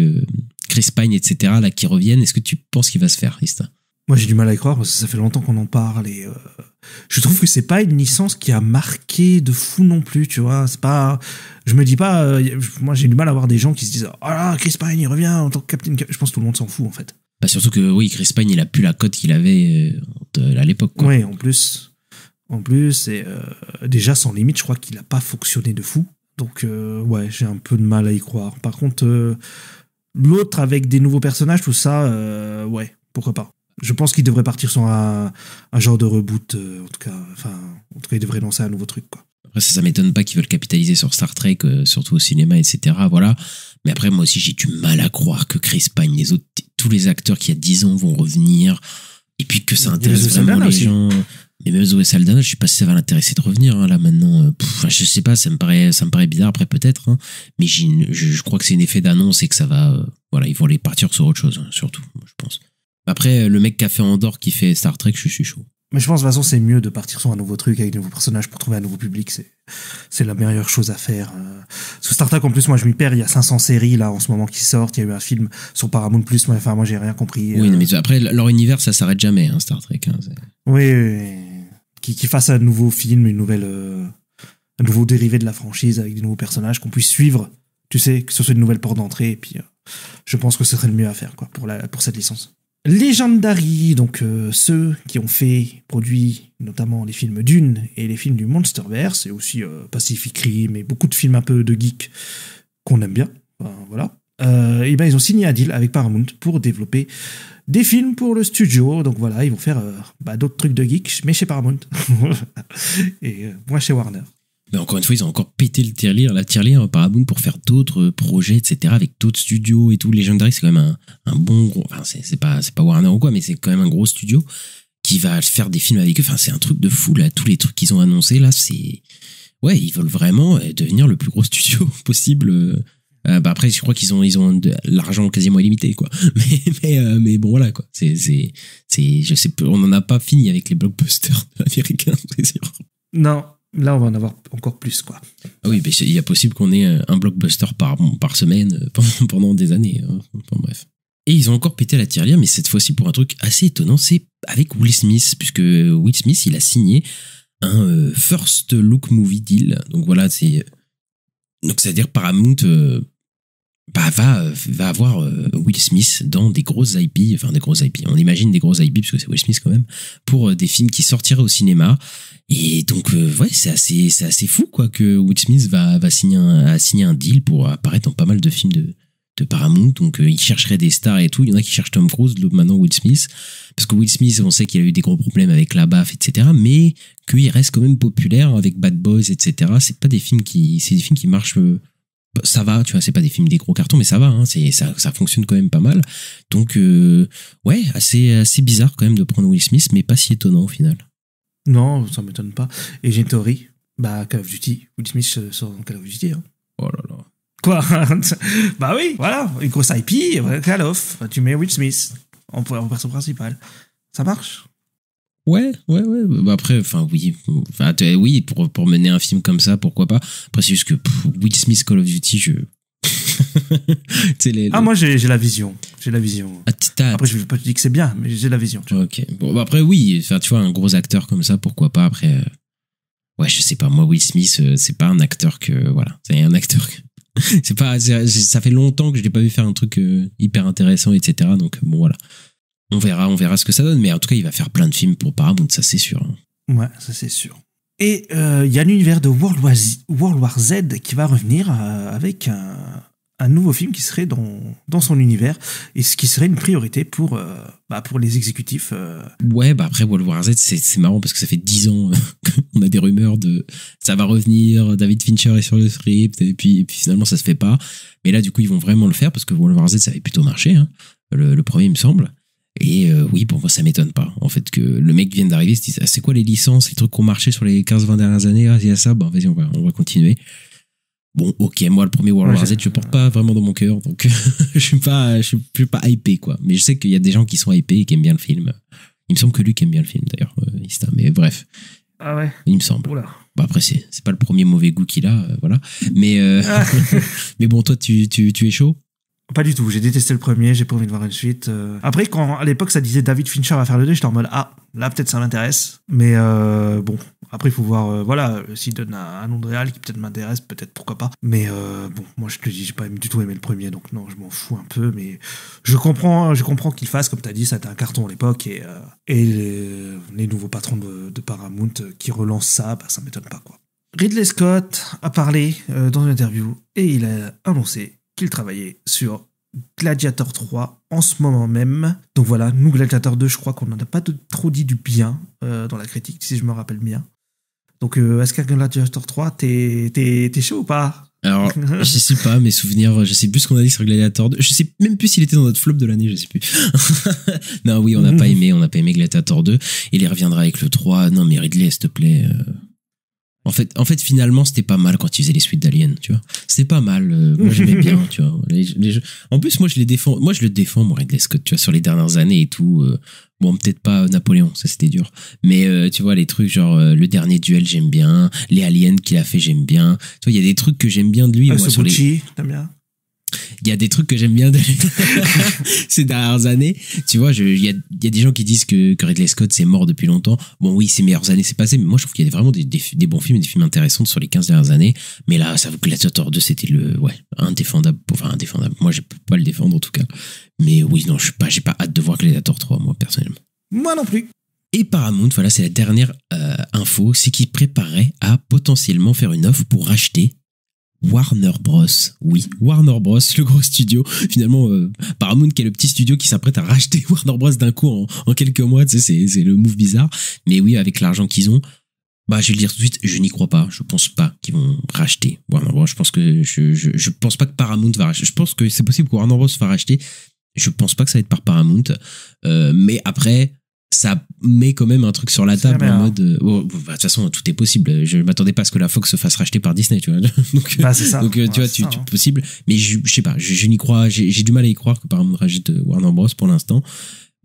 Chris Pine, etc., là, qui reviennent, est-ce que tu penses qu'il va se faire, Ista? Moi, j'ai du mal à y croire parce que ça fait longtemps qu'on en parle et je trouve que c'est pas une licence qui a marqué de fou non plus, tu vois. C'est pas, je me dis pas, moi j'ai du mal à voir des gens qui se disent oh là, Chris Pine il revient en tant que Captain Kirk. Je pense que tout le monde s'en fout en fait. Surtout que oui, Chris Pine il a plus la cote qu'il avait à l'époque, quoi. Oui, en plus et déjà Sans Limite, je crois qu'il a pas fonctionné de fou. Donc ouais, j'ai un peu de mal à y croire. Par contre, l'autre avec des nouveaux personnages, tout ça, ouais, pourquoi pas. Je pense qu'il devrait partir sur un genre de reboot, en tout cas, il devrait lancer un nouveau truc, quoi. Après, ça m'étonne pas qu'ils veulent capitaliser sur Star Trek, surtout au cinéma, etc. Voilà. Mais après, moi aussi, j'ai du mal à croire que Chris Pine, les autres, tous les acteurs qui il y a 10 ans vont revenir. Et puis que ça intéresse vraiment les gens. Mais même Zoé Saldana, je sais pas si ça va l'intéresser de revenir, hein, là, maintenant. Je sais pas, ça me paraît bizarre, après, peut-être, hein. Mais je crois que c'est un effet d'annonce et que ça va, voilà, ils vont aller partir sur autre chose, hein, surtout, je pense. Après, le mec qui a fait Andor, qui fait Star Trek, je suis chaud. Mais je pense, de toute façon, c'est mieux de partir sur un nouveau truc avec de nouveaux personnages pour trouver un nouveau public. C'est la meilleure chose à faire. Parce que Star Trek, en plus, moi, je m'y perds. Il y a 500 séries, là, en ce moment, qui sortent. Il y a eu un film sur Paramount+. Enfin, moi, j'ai rien compris. Oui, mais après, leur univers, ça s'arrête jamais, hein, Star Trek. Hein, oui. Qui fasse un nouveau film, un nouveau dérivé de la franchise avec des nouveaux personnages qu'on puisse suivre. Tu sais, que ce soit une nouvelle porte d'entrée. Et puis, je pense que ce serait le mieux à faire, quoi, pour cette licence. Legendary, donc ceux qui ont produit notamment les films Dune et les films du Monsterverse, et aussi Pacific Rim et beaucoup de films un peu de geek qu'on aime bien, voilà. Et ben ils ont signé un deal avec Paramount pour développer des films pour le studio, donc voilà, ils vont faire d'autres trucs de geek, mais chez Paramount, et moi chez Warner. Mais encore une fois, ils ont encore pété la tirelire Paramount pour faire d'autres projets, etc., avec d'autres studios et tout. Legendary, c'est quand même un bon gros, enfin, c'est pas Warner ou quoi, mais c'est quand même un gros studio qui va faire des films avec eux. Enfin, c'est un truc de fou, là. Tous les trucs qu'ils ont annoncés, là, ouais, ils veulent vraiment devenir le plus gros studio possible. Après, je crois qu'ils ont de l'argent quasiment illimité, quoi. Mais bon, voilà, quoi. Je sais pas, on n'en a pas fini avec les blockbusters américains, c'est sûr. Non. Là, on va en avoir encore plus, quoi. Ah oui, mais il y a possible qu'on ait un blockbuster par semaine pendant des années. Hein. Enfin, bref. Et ils ont encore pété la tirelire, mais cette fois-ci pour un truc assez étonnant, c'est avec Will Smith, puisque Will Smith, il a signé un first look movie deal. Donc voilà, donc c'est-à-dire Paramount va avoir Will Smith dans des grosses IP, enfin des grosses IP. On imagine des grosses IP, parce que c'est Will Smith quand même, pour des films qui sortiraient au cinéma. Et donc ouais, c'est assez fou, quoi, que Will Smith va signer un deal pour apparaître dans pas mal de films de Paramount. Donc il chercherait des stars et tout. Il y en a qui cherchent Tom Cruise, maintenant Will Smith, parce que Will Smith, on sait qu'il a eu des gros problèmes avec la baffe, etc., mais qu'il reste quand même populaire avec Bad Boys, etc. C'est des films qui marchent, ça va, tu vois, c'est pas des films des gros cartons, mais ça va, hein, ça fonctionne quand même pas mal. Donc ouais, assez bizarre quand même de prendre Will Smith, mais pas si étonnant au final. Non, ça m'étonne pas. Et j'ai une théorie. Call of Duty. Will Smith sort dans Call of Duty. Hein. Oh là là. Quoi? Bah oui, voilà. Une grosse IP, Call of. Tu mets Will Smith en perso principal. Ça marche. Ouais. Bah après, enfin, oui. Enfin, oui, pour mener un film comme ça, pourquoi pas. Après, c'est juste que Will Smith, Call of Duty, moi, j'ai la vision. Après, je vais pas te dire que c'est bien, mais j'ai la vision. Ok. Bon, bah après, oui. Enfin, tu vois, un gros acteur comme ça, pourquoi pas. Après, ouais, je sais pas. Moi, Will Smith, c'est pas un acteur que, voilà. C'est un acteur que, ça fait longtemps que je l'ai pas vu faire un truc hyper intéressant, etc. Donc, bon, voilà. On verra ce que ça donne. Mais en tout cas, il va faire plein de films pour Paramount, ça, c'est sûr. Hein. Ouais, ça, c'est sûr. Et il y a l'univers de World War Z qui va revenir avec un nouveau film qui serait dans son univers, et ce qui serait une priorité pour les exécutifs. Ouais, après World War Z, c'est marrant parce que ça fait 10 ans qu'on a des rumeurs de ça va revenir, David Fincher est sur le script, et puis finalement ça se fait pas. Mais là, du coup, ils vont vraiment le faire parce que World War Z, ça avait plutôt marché, hein, le premier, il me semble. Et oui, pour moi, ça m'étonne pas. En fait, que le mec vienne d'arriver, se dise, c'est quoi les licences, les trucs qui ont marché sur les 15-20 dernières années? Ah, il y a ça, vas-y, on va continuer. Bon, ok, moi, le premier World War Z, je porte pas vraiment dans mon cœur, donc je suis pas hypé, quoi. Mais je sais qu'il y a des gens qui sont hypés et qui aiment bien le film. Il me semble que Luc aime bien le film, d'ailleurs, Ista, mais bref. Ah ouais? Il me semble. Oula. Bah après, c'est pas le premier mauvais goût qu'il a, voilà. Mais, mais bon, toi, tu es chaud? Pas du tout, j'ai détesté le premier, j'ai pas envie de voir une suite. Après, quand à l'époque ça disait David Fincher va faire le 2, j'étais en mode là peut-être ça m'intéresse. Mais bon, après il faut voir, voilà, s'il donne un nom de réal qui peut-être m'intéresse, peut-être pourquoi pas. Mais bon, moi je te dis, j'ai pas du tout aimé le premier, donc non, je m'en fous un peu. Mais je comprends qu'il fasse, comme t'as dit, ça a été un carton à l'époque, et les nouveaux patrons de Paramount qui relancent ça, ça m'étonne pas, quoi. Ridley Scott a parlé dans une interview et il a annoncé qu'il travaillait sur Gladiator 3 en ce moment même. Donc voilà, nous, Gladiator 2, je crois qu'on n'en a pas trop dit du bien dans la critique, si je me rappelle bien. Donc, est-ce qu'à Gladiator 3, t'es chaud ou pas? Alors, je sais pas, mes souvenirs, je sais plus ce qu'on a dit sur Gladiator 2. Je sais même plus s'il était dans notre flop de l'année, je sais plus. Non, oui, on n'a pas aimé Gladiator 2. Il y reviendra avec le 3. Non, mais Ridley, s'il te plaît. En fait, finalement, c'était pas mal quand ils faisaient les suites d'Alien, tu vois. C'était pas mal. Moi, j'aimais bien, tu vois. Les jeux. En plus, moi, je le défends, moi, Ridley Scott, tu vois, sur les dernières années et tout. Bon, peut-être pas Napoléon, ça c'était dur. Mais tu vois, les trucs genre le dernier duel, j'aime bien. Les aliens qu'il a fait, j'aime bien. Tu vois, il y a des trucs que j'aime bien de lui. Moi, sur Gucci, t'aimes bien? Il y a des trucs que j'aime bien de lui ces dernières années. Tu vois, il y a des gens qui disent que Ridley Scott c'est mort depuis longtemps. Bon, oui, ses meilleures années c'est passé, mais moi je trouve qu'il y a vraiment des bons films et des films intéressants sur les 15 dernières années. Mais là, ça vaut que Gladiator 2 c'était indéfendable. Enfin, indéfendable. Moi, je peux pas le défendre en tout cas. Mais oui, non, j'ai pas hâte de voir Gladiator 3, moi, personnellement. Moi non plus. Et Paramount, voilà, c'est la dernière info, c'est qu'ils préparaient à potentiellement faire une offre pour racheter Warner Bros. Oui, Warner Bros, le gros studio. Finalement, Paramount qui est le petit studio qui s'apprête à racheter Warner Bros d'un coup en quelques mois, tu sais, c'est le move bizarre. Mais oui, avec l'argent qu'ils ont, bah, je vais le dire tout de suite, je n'y crois pas. Je pense pas qu'ils vont racheter Warner Bros. Je pense pas que Paramount va racheter. Je pense que c'est possible que Warner Bros va racheter. Je pense pas que ça va être par Paramount. Mais après, ça met quand même un truc sur la table en mode de toute façon tout est possible. Je m'attendais pas à ce que la Fox se fasse racheter par Disney, tu vois. Donc c'est ça. Donc tu vois, c'est possible, mais je sais pas, je n'y crois, j'ai du mal à y croire que Paramount rachète Warner Bros pour l'instant.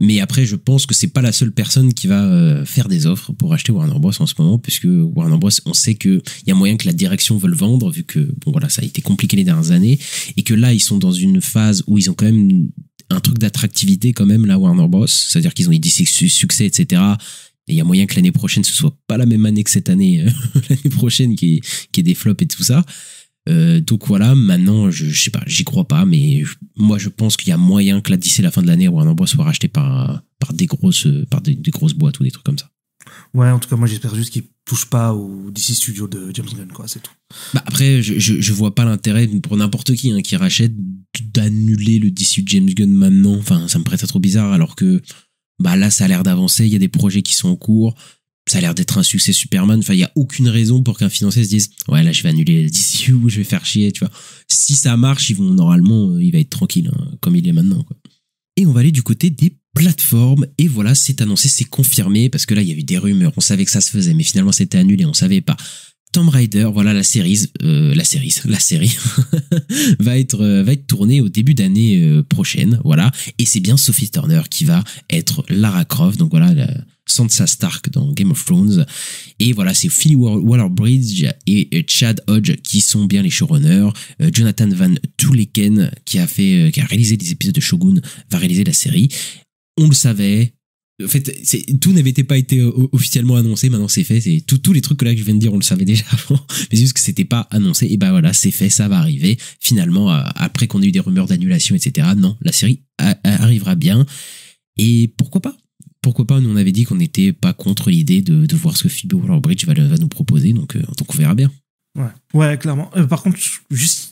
Mais après, je pense que c'est pas la seule personne qui va faire des offres pour acheter Warner Bros en ce moment, puisque Warner Bros, on sait que il y a moyen que la direction veut le vendre, vu que bon voilà, ça a été compliqué les dernières années, et que là ils sont dans une phase où ils ont quand même un truc d'attractivité quand même, là, Warner Bros. C'est-à-dire qu'ils ont eu des succès, etc. Et il y a moyen que l'année prochaine, ce soit pas la même année que cette année, l'année prochaine, qui est des flops et tout ça. Donc voilà, maintenant, je sais pas, j'y crois pas, mais moi, je pense qu'il y a moyen que là, d'ici la fin de l'année, Warner Bros. Soit racheté par des grosses boîtes ou des trucs comme ça. Ouais, en tout cas, moi, j'espère juste qu'ils touchent pas au DC Studio de James Gunn, quoi, c'est tout. Bah après, je vois pas l'intérêt pour n'importe qui qui rachète d'annuler le DC James Gunn maintenant. Enfin, ça me paraît trop bizarre, alors que bah là, ça a l'air d'avancer, il y a des projets qui sont en cours, ça a l'air d'être un succès Superman. Enfin, il y a aucune raison pour qu'un financier se dise ouais, là, je vais annuler le DCU, je vais faire chier, tu vois. Si ça marche, il va être tranquille, comme il est maintenant, quoi. Et on va aller du côté des plateformes, et voilà, c'est annoncé, c'est confirmé, parce que là il y a eu des rumeurs, on savait que ça se faisait, mais finalement c'était annulé, on savait pas. Tomb Raider, voilà, la série va être tournée au début d'année prochaine, voilà, et c'est bien Sophie Turner qui va être Lara Croft, donc voilà, Sansa Stark dans Game of Thrones, et voilà, c'est Phoebe Waller-Bridge et Chad Hodge qui sont bien les showrunners. Jonathan Van Tulleken qui a réalisé des épisodes de Shogun va réaliser la série. On le savait. En fait, tout n'avait pas été officiellement annoncé. Maintenant, c'est fait. C'est tous les trucs que là que je viens de dire, on le savait déjà avant. Mais c'est juste que c'était pas annoncé. Et ben voilà, c'est fait, ça va arriver. Finalement, après qu'on ait eu des rumeurs d'annulation, etc. Non, la série arrivera bien. Et pourquoi pas? Pourquoi pas? Nous, on avait dit qu'on n'était pas contre l'idée de voir ce que Phoebe Waller-Bridge va nous proposer. Donc on verra bien. Ouais, clairement. Par contre, juste.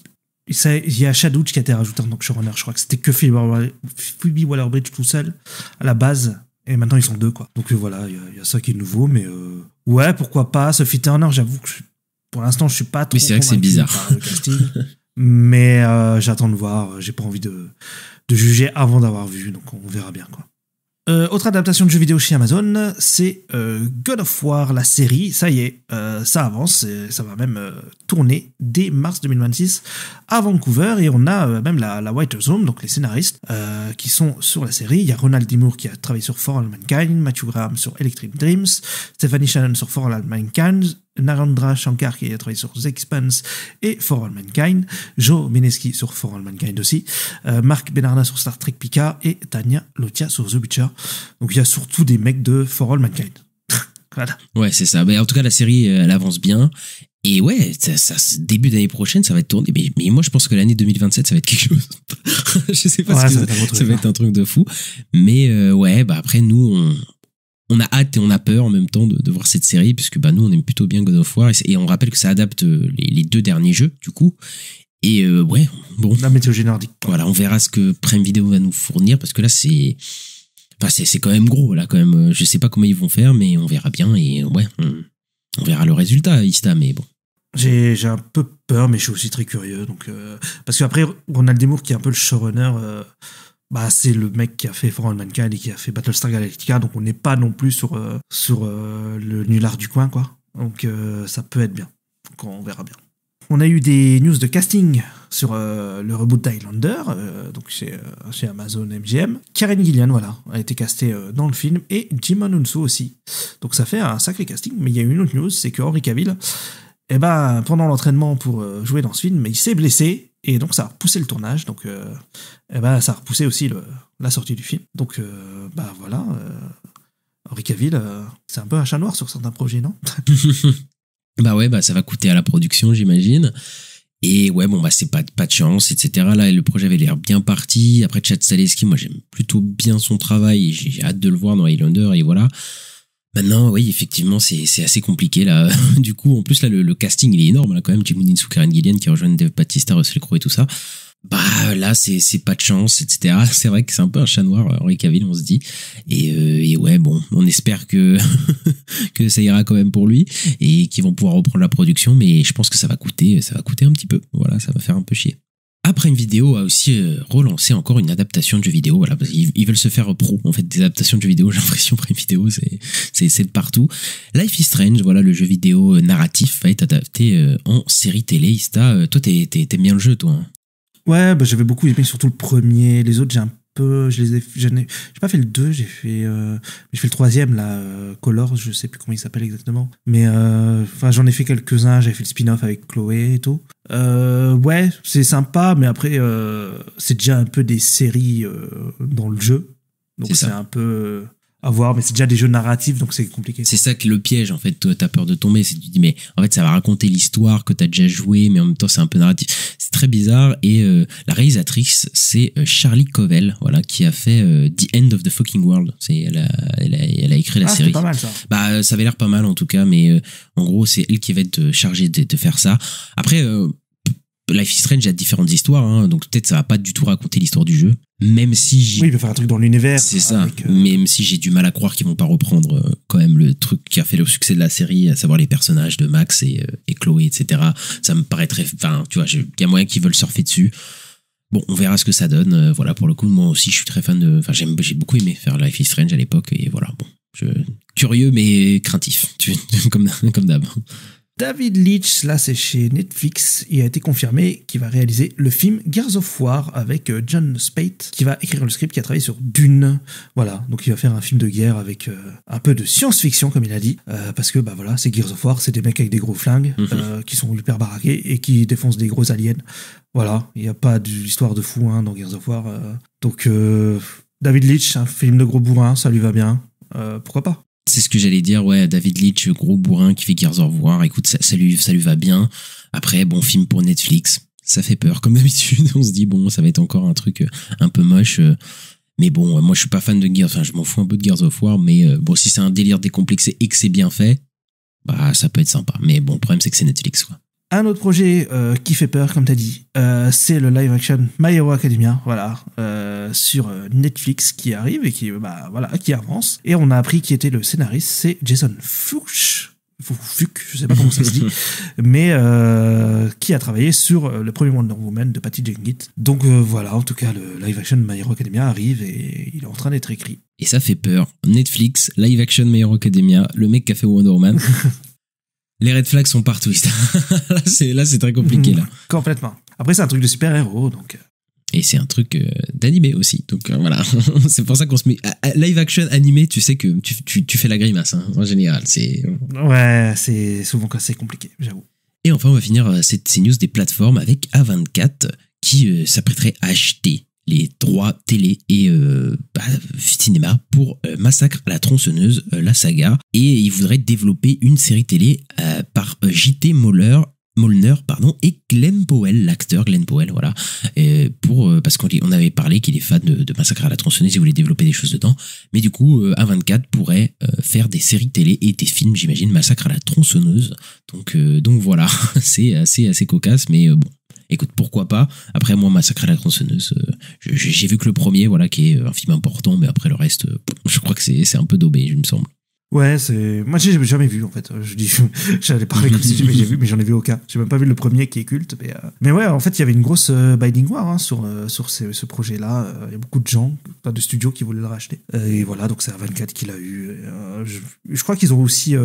Il y a Chad Hodge qui a été rajouté en tant que showrunner. Je crois que c'était que Phoebe Waller-Bridge tout seul à la base, et maintenant ils sont deux, quoi. Donc voilà, il y a ça qui est nouveau, mais ouais, pourquoi pas. Sophie Turner, j'avoue que pour l'instant je suis pas trop. Mais c'est vrai que c'est bizarre. Par le casting, mais j'attends de voir. J'ai pas envie de juger avant d'avoir vu, donc on verra bien, quoi. Autre adaptation de jeu vidéo chez Amazon, c'est God of War, la série. Ça y est, ça avance, ça va même tourner dès mars 2026 à Vancouver, et on a même la Writers Room, donc les scénaristes qui sont sur la série. Il y a Ronald D. Moore qui a travaillé sur For All Mankind, Matthew Graham sur Electric Dreams, Stephanie Shannon sur For All Mankind, Narendra Shankar qui a travaillé sur The Expanse et For All Mankind, Joe Meneski sur For All Mankind aussi, Marc Benarna sur Star Trek Picard et Tanya Lotia sur The Witcher. Donc il y a surtout des mecs de For All Mankind. Voilà. Ouais, c'est ça. Mais en tout cas, la série, elle avance bien. Et ouais, ça début d'année prochaine, ça va être tourné. Mais moi, je pense que l'année 2027, ça va être quelque chose. Je sais pas, ça va être un truc de fou. Mais ouais, bah après, nous, on a hâte et on a peur en même temps de voir cette série, puisque bah nous on aime plutôt bien God of War, et on rappelle que ça adapte les deux derniers jeux du coup. Et ouais, bon, la mythologie nordique. Voilà, on verra ce que Prime Video va nous fournir, parce que là c'est quand même gros là, quand même. Je sais pas comment ils vont faire, mais on verra bien, et ouais, on verra le résultat, Ista, mais bon. J'ai un peu peur, mais je suis aussi très curieux. Donc, parce qu'après, Ronald D. Moore, qui est un peu le showrunner, c'est le mec qui a fait For All Mankind et qui a fait Battlestar Galactica, donc on n'est pas non plus sur le nulard du coin, quoi. Donc ça peut être bien. Donc on verra bien. On a eu des news de casting sur le reboot d'Highlander, donc chez Amazon MGM. Karen Gillan, voilà, a été castée dans le film, et Jim Anunso aussi. Donc ça fait un sacré casting. Mais il y a une autre news, c'est que Henry Cavill, pendant l'entraînement pour jouer dans ce film, il s'est blessé, et donc ça a repoussé le tournage. Donc ça a repoussé aussi la sortie du film. Donc voilà, Henry Cavill, c'est un peu un chat noir sur certains projets, non? Ça va coûter à la production, j'imagine. Et c'est pas de chance, etc. Là, le projet avait l'air bien parti. Après, Chad Stahelski, moi, j'aime plutôt bien son travail et j'ai hâte de le voir dans Highlander, et voilà. Maintenant, oui, effectivement, c'est assez compliqué, là. Du coup, en plus, là, le casting, il est énorme, là, quand même. Jim Anunso, Karen Gillan qui rejoignent Dave Bautista, Russell Crowe et tout ça. Là, c'est pas de chance, etc. C'est vrai que c'est un peu un chat noir, Henry Cavill, on se dit. Et on espère que que ça ira quand même pour lui et qu'ils vont pouvoir reprendre la production, mais je pense que ça va coûter un petit peu. Voilà, ça va faire un peu chier. Après, une vidéo a aussi relancé encore une adaptation de jeu vidéo, voilà, parce qu'ils veulent se faire pro, en fait, des adaptations de jeux vidéo. J'ai l'impression, après une vidéo, c'est de partout. Life is Strange, voilà, le jeu vidéo narratif va être adapté en série télé. Ista, toi, t'aimes bien le jeu, toi, hein? Ouais, j'avais beaucoup aimé surtout le premier. Les autres, j'ai pas fait le 2, j'ai fait le troisième, là, Colors, je sais plus comment il s'appelle exactement. Mais j'en ai fait quelques-uns, j'avais fait le spin-off avec Chloé et tout. C'est sympa, mais après, c'est déjà un peu des séries dans le jeu. Donc c'est un peu à voir, mais c'est déjà des jeux narratifs, donc c'est compliqué. C'est ça que le piège, en fait, toi, t'as peur de tomber, c'est que tu dis, mais en fait, ça va raconter l'histoire que t'as déjà joué, mais en même temps, c'est un peu narratif. C'est très bizarre, et la réalisatrice, c'est Charlie Covell, voilà, qui a fait The End of the Fucking World. Elle a écrit la série. C'est pas mal, ça. Ça avait l'air pas mal, en tout cas, mais en gros, c'est elle qui va être chargée de faire ça. Après, Life is Strange a différentes histoires, hein, donc peut-être ça va pas du tout raconter l'histoire du jeu, même si il peut faire un truc dans l'univers. C'est ça, même si j'ai du mal à croire qu'ils vont pas reprendre quand même le truc qui a fait le succès de la série, à savoir les personnages de Max et Chloé, etc. Ça me paraît très... Enfin, tu vois, il y a moyen qu'ils veulent surfer dessus. Bon, on verra ce que ça donne. Voilà, pour le coup, moi aussi, je suis très fan de... Enfin, j'ai beaucoup aimé faire Life is Strange à l'époque, et voilà, curieux mais craintif, comme d'hab. David Leitch, là c'est chez Netflix, il a été confirmé qu'il va réaliser le film Gears of War avec John Spate, qui va écrire le script, qui a travaillé sur Dune. Voilà, donc il va faire un film de guerre avec un peu de science-fiction, comme il a dit, parce que voilà, c'est Gears of War, c'est des mecs avec des gros flingues qui sont hyper baraqués et qui défoncent des gros aliens. Voilà, il n'y a pas d'histoire de fou dans Gears of War. Donc David Leitch, un film de gros bourrin, ça lui va bien. Pourquoi pas? C'est ce que j'allais dire, ouais, David Leitch, gros bourrin qui fait Gears of War, écoute, ça lui va bien. Après, bon, film pour Netflix, ça fait peur, comme d'habitude, on se dit, bon, ça va être encore un truc un peu moche, mais bon, moi je suis pas fan de Gears, enfin je m'en fous un peu de Gears of War, mais bon, si c'est un délire décomplexé et que c'est bien fait, ça peut être sympa, mais bon, le problème c'est que c'est Netflix, quoi. Un autre projet qui fait peur, comme tu as dit, c'est le live action My Hero Academia, voilà, sur Netflix, qui arrive et qui avance. Et on a appris qui était le scénariste, c'est Jason Fuchs, je sais pas comment ça se dit, mais qui a travaillé sur le premier Wonder Woman de Patty Jenkins. Donc voilà, en tout cas, le live action My Hero Academia arrive et il est en train d'être écrit. Et ça fait peur. Netflix, live action My Hero Academia, le mec qui a fait Wonder Woman. Les red flags sont partout. là, c'est très compliqué, là. Complètement. Après, c'est un truc de super-héros, donc... Et c'est un truc d'animé aussi. Donc voilà, c'est pour ça qu'on se met... Live action animé, tu sais que tu fais la grimace, hein, en général. Ouais, c'est souvent assez compliqué, j'avoue. Et enfin, on va finir ces news des plateformes avec A24 qui s'apprêterait à acheter les droits télé et cinéma pour Massacre à la tronçonneuse, la saga, et il voudrait développer une série télé par J.T. Molner et Glenn Powell, l'acteur Glenn Powell, voilà, parce qu'on avait parlé qu'il est fan de Massacre à la tronçonneuse, il voulait développer des choses dedans, mais du coup A24 pourrait faire des séries télé et des films, j'imagine, Massacre à la tronçonneuse, donc voilà, c'est assez cocasse, mais bon. Écoute, pourquoi pas. Après, moi, Massacre à la tronçonneuse, j'ai vu que le premier, voilà, qui est un film important, mais après le reste, je crois que c'est un peu daubé, il me semble. Ouais, moi j'ai jamais vu en fait. Je dis, j'allais parler comme si j'ai vu, mais j'en ai vu aucun. J'ai même pas vu le premier qui est culte, mais ouais, en fait, il y avait une grosse bidding war hein, sur ce projet-là. Il y a beaucoup de gens, pas de studios qui voulaient le racheter. Et voilà, donc c'est A24 qui l'a eu. Je crois qu'ils ont aussi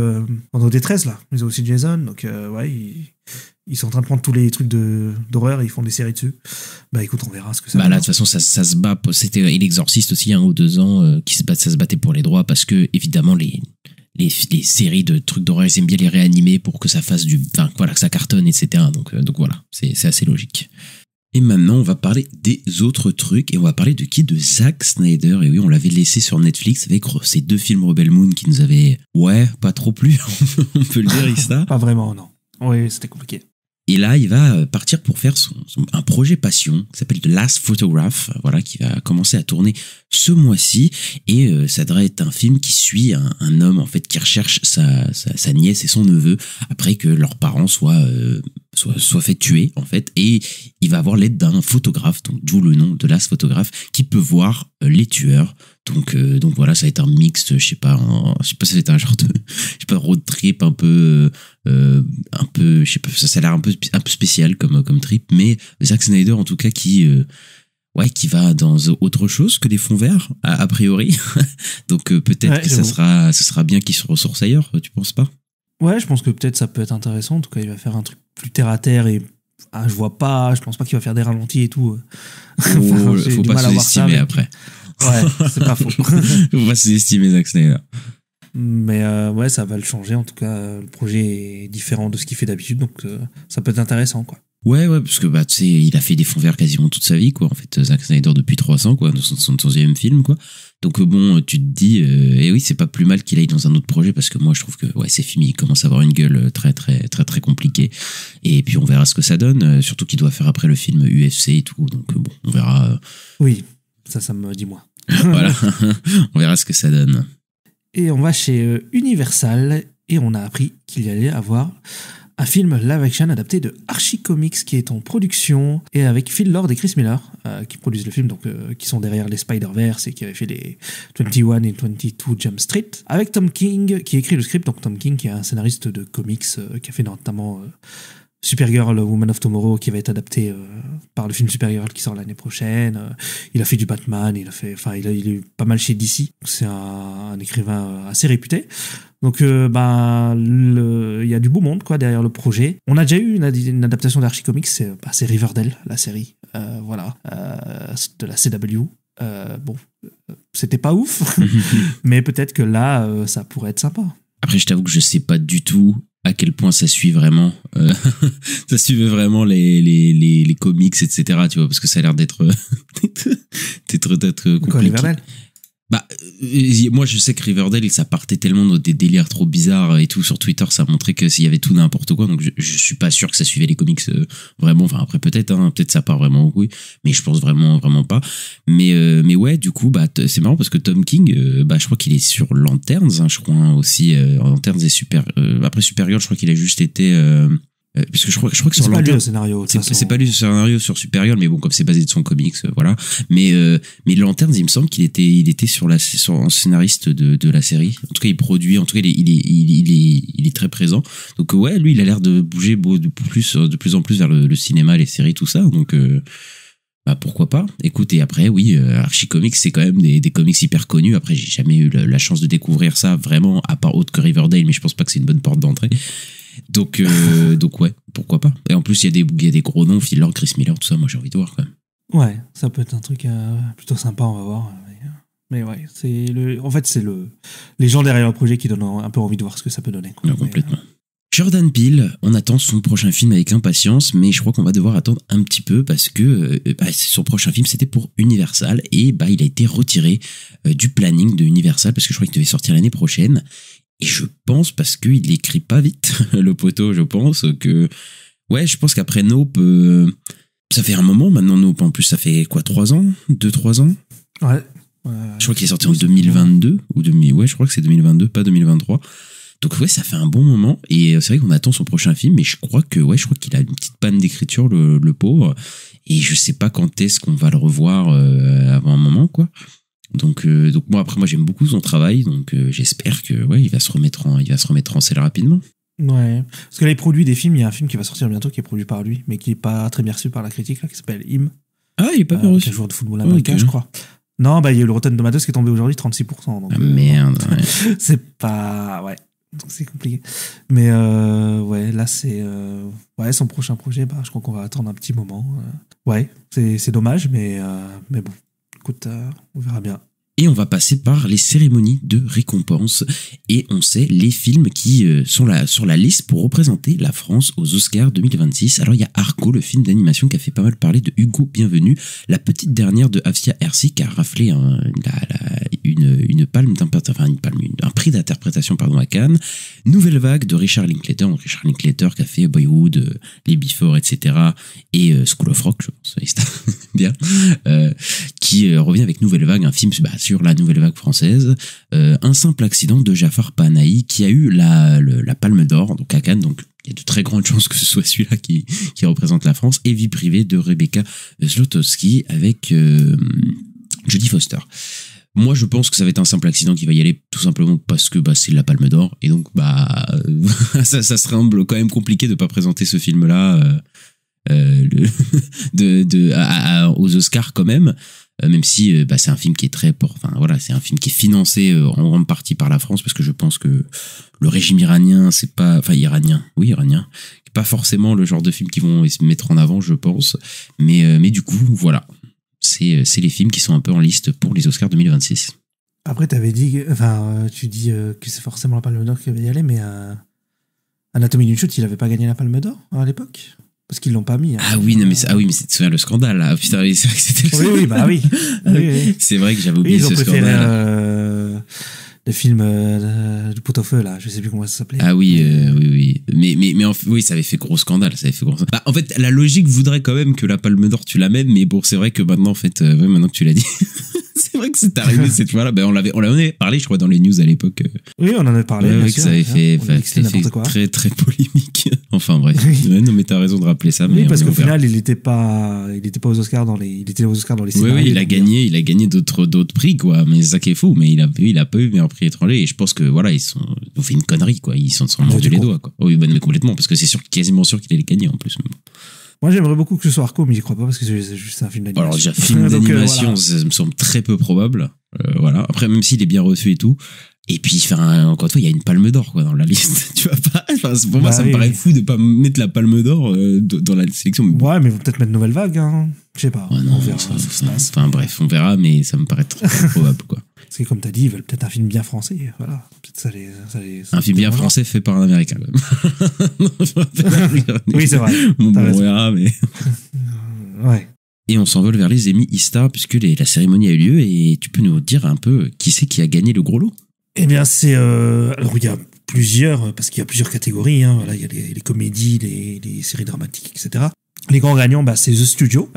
pendant des 13 là, ils ont aussi Jason, donc ouais, ils sont en train de prendre tous les trucs d'horreur et ils font des séries dessus. Bah écoute, on verra ce que ça Bah là, de toute façon, ça se bat. C'était l'Exorciste aussi, 1 ou 2 ans, ça se battait pour les droits parce que, évidemment, les séries de trucs d'horreur, ils aiment bien les réanimer pour que ça fasse enfin, voilà, que ça cartonne, etc. Donc voilà, c'est assez logique. Et maintenant, on va parler des autres trucs et on va parler de qui? De Zack Snyder. Et oui, on l'avait laissé sur Netflix avec ces 2 films Rebel Moon qui nous avaient, pas trop plu, on peut le dire, Ista. Pas vraiment, non. Oui, c'était compliqué. Et là, il va partir pour faire un projet passion qui s'appelle The Last Photograph, voilà, qui va commencer à tourner ce mois-ci. Et ça devrait être un film qui suit un homme en fait qui recherche sa nièce et son neveu après que leurs parents soient fait tuer en fait. Et il va avoir l'aide d'un photographe, donc d'où le nom de Last Photograph, qui peut voir les tueurs. Donc voilà, ça va être un mix, je sais pas, ça va être un genre de, road trip un peu, je sais pas, ça a l'air un peu spécial comme trip, mais Zack Snyder en tout cas qui va dans autre chose que des fonds verts a priori. Donc peut-être que ce sera bien qu'il se ressource ailleurs, tu penses pas? Ouais, je pense que peut-être ça peut être intéressant. En tout cas, il va faire un truc plus terre à terre et je pense pas qu'il va faire des ralentis et tout. Faut pas sous-estimer après. Ouais, c'est pas faux. Faut pas sous-estimer Zack Snyder. Mais ouais, ça va le changer. En tout cas, le projet est différent de ce qu'il fait d'habitude, donc ça peut être intéressant, quoi. Ouais, parce que tu sais, il a fait des fonds verts quasiment toute sa vie, quoi. En fait, Zack Snyder depuis 300, quoi, dans son 11e film, quoi. Donc bon, tu te dis, et oui, c'est pas plus mal qu'il aille dans un autre projet parce que moi, je trouve que ces films, ils commencent à avoir une gueule très, très, très, très compliquée. Et puis on verra ce que ça donne. Surtout qu'il doit faire après le film UFC et tout. Donc bon, on verra. Oui, ça me dit moi. Voilà, on verra ce que ça donne. Et on va chez Universal et on a appris qu'il y allait avoir un film live-action adapté de Archie Comics qui est en production et avec Phil Lord et Chris Miller qui produisent le film, donc qui sont derrière les Spider-Verse et qui avaient fait les 21 et 22 Jump Street, avec Tom King qui écrit le script. Donc Tom King qui est un scénariste de comics qui a fait notamment Supergirl, Woman of Tomorrow, qui va être adapté par le film Supergirl qui sort l'année prochaine. Il a fait du Batman, il est eu pas mal chez DC. C'est un écrivain assez réputé. Donc, il y a du beau monde, quoi, derrière le projet. On a déjà eu une adaptation d'Archie Comics, c'est Riverdale, la série, de la CW. C'était pas ouf, mais peut-être que là, ça pourrait être sympa. Après, je t'avoue que je sais pas du tout à quel point ça suit vraiment ça suivait vraiment les comics, etc., tu vois, parce que ça a l'air d'être compliqué. Quoi, Riverdale? Moi je sais que Riverdale, ça partait tellement dans des délires trop bizarres et tout. Sur Twitter, ça montrait que s'il y avait tout n'importe quoi, donc je suis pas sûr que ça suivait les comics vraiment. Enfin après peut-être ça part vraiment, oui, mais je pense vraiment pas. Mais ouais, du coup c'est marrant parce que Tom King, je crois qu'il est sur Lanterns, hein, je crois aussi Lanterns et après Supergirl, je crois qu'il a juste été puisque je crois que sur Lanterns, c'est pas lui le scénario sur Supergirl, mais bon, comme c'est basé de son comics, voilà. Mais Lanterns, il me semble qu'il était en scénariste de la série. En tout cas, il produit. En tout cas, il est très présent. Donc ouais, lui, il a l'air de bouger de plus en plus vers le cinéma, les séries, tout ça. Donc pourquoi pas. Écoute, et après, oui, Archie Comics, c'est quand même des comics hyper connus. Après, j'ai jamais eu la chance de découvrir ça vraiment, à part autre que Riverdale, mais je pense pas que c'est une bonne porte d'entrée. Donc ouais, pourquoi pas. Et en plus, il y a des gros noms, Phil Lord, Chris Miller, tout ça, moi j'ai envie de voir quand même. Ouais, ça peut être un truc plutôt sympa, on va voir. Mais ouais, c'est les gens derrière le projet qui donnent un peu envie de voir ce que ça peut donner, quoi. Non, complètement. Jordan Peele, on attend son prochain film avec impatience, mais je crois qu'on va devoir attendre un petit peu parce que son prochain film, c'était pour Universal et il a été retiré du planning de Universal parce que je crois qu'il devait sortir l'année prochaine. Et je pense, parce qu'il écrit pas vite, le poteau, je pense qu'après Nope, ça fait un moment maintenant, Nope, en plus, ça fait quoi, 3 ans? 2-3 ans? Ouais. Je crois qu'il est sorti en 2022, je crois que c'est 2022, pas 2023. Donc ouais, ça fait un bon moment, et c'est vrai qu'on attend son prochain film, mais je crois qu'il a une petite panne d'écriture, le pauvre, et je sais pas quand est-ce qu'on va le revoir avant un moment, quoi. Donc moi après j'aime beaucoup son travail, donc j'espère que il va se remettre en selle rapidement. Ouais, parce que là il produit des films, il y a un film qui va sortir bientôt qui est produit par lui, mais qui est pas très bien reçu par la critique là, qui s'appelle Him. Ah, il est pas bien reçu. Un joueur de football américain, Ok. je crois. Non, il y a eu le Rotten Tomatoes qui est tombé aujourd'hui 36%. Donc, Ah merde. Ouais. c'est pas... Ouais, donc c'est compliqué. Mais là c'est... son prochain projet, je crois qu'on va attendre un petit moment. Ouais, c'est dommage, mais bon, écoute, on verra bien. Et on va passer par les cérémonies de récompense. Et on sait les films qui sont sur la liste pour représenter la France aux Oscars 2026. Alors il y a Arco, le film d'animation qui a fait pas mal parler de Hugo Bienvenu. La petite dernière de Afia Hersi qui a raflé une palme un prix d'interprétation à Cannes. Nouvelle vague de Richard Linklater. Donc Richard Linklater qui a fait Boyhood, Les Before, etc. Et School of Rock, je pense. Bien. Qui revient avec Nouvelle vague, un film sur la nouvelle vague française. Un simple accident de Jafar Panahi qui a eu la Palme d'Or donc à Cannes. Donc il y a de très grandes chances que ce soit celui-là qui représente la France. Et Vie privée de Rebecca Zlotowski avec Jodie Foster. Moi, je pense que ça va être un simple accident qui va y aller, tout simplement parce que c'est la Palme d'Or. Et donc, ça serait quand même compliqué de pas présenter ce film-là aux Oscars quand même. Même si c'est un film qui est c'est un film qui est financé en grande partie par la France, parce que je pense que le régime iranien, iranien, c'est pas forcément le genre de film qu'ils vont se mettre en avant, je pense. Mais du coup, voilà. C'est les films qui sont un peu en liste pour les Oscars 2026. Après, tu dis que c'est forcément la Palme d'Or qui va y aller, mais Anatomie d'une chute, il avait pas gagné la Palme d'Or à l'époque? Parce qu'ils l'ont pas mis. Ah oui, non, mais c'est le scandale, là. Putain, c'est vrai que c'était le scandale. Oui. C'est vrai que j'avais oublié ce scandale. Ils ont préféré le film du pot-au-feu, là. Je sais plus comment ça s'appelait. Ah oui, oui. Mais ça avait fait gros scandale. En fait, la logique voudrait quand même que la Palme d'Or, tu la mènes, mais bon, c'est vrai que maintenant, en fait, maintenant que tu l'as dit. C'est vrai que c'est arrivé cette fois-là. On en avait parlé, je crois, dans les news à l'époque. Oui, on en avait parlé. Ouais, que ça avait fait très, très polémique. Enfin, bref. Ouais, non, mais t'as raison de rappeler ça. Oui, parce qu'au final, il était pas aux Oscars il était aux Oscars dans les scénarios. Oui, il a gagné d'autres prix, quoi. Mais c'est ça qui est fou. Mais il a pas eu meilleur prix étranger. Et je pense que, ils ont fait une connerie, quoi. Ils s'en sont mordus les doigts, quoi. Oui, mais complètement. Parce que c'est quasiment sûr qu'il allait gagner, en plus. Moi, j'aimerais beaucoup que ce soit Arco, mais j'y crois pas parce que c'est juste un film d'animation. Alors, déjà, film d'animation, ça me semble très peu probable. Voilà. Après, même s'il est bien reçu et tout. Et puis, encore une fois, il y a une Palme d'Or, quoi, dans la liste. Tu vois pas? Pour moi, ça me paraît fou de pas mettre la Palme d'Or dans la sélection. Ouais, mais ils vont peut-être mettre Nouvelle Vague, hein. Je sais pas. Ouais, non, on verra. Bref, on verra, mais ça me paraît très probable, quoi. Parce que, comme t'as dit, ils veulent peut-être un film bien français. Voilà. Peut-être ça un film bien français fait par un Américain, quand même. Oui, c'est vrai. On verra, mais. Ouais. Et on s'envole vers les Emmy Star, puisque la cérémonie a eu lieu, et tu peux nous dire un peu qui c'est qui a gagné le gros lot? Eh bien, alors, il y a plusieurs, parce qu'il y a plusieurs catégories, hein. Voilà, il y a les comédies, les séries dramatiques, etc. Les grands gagnants, c'est The Studio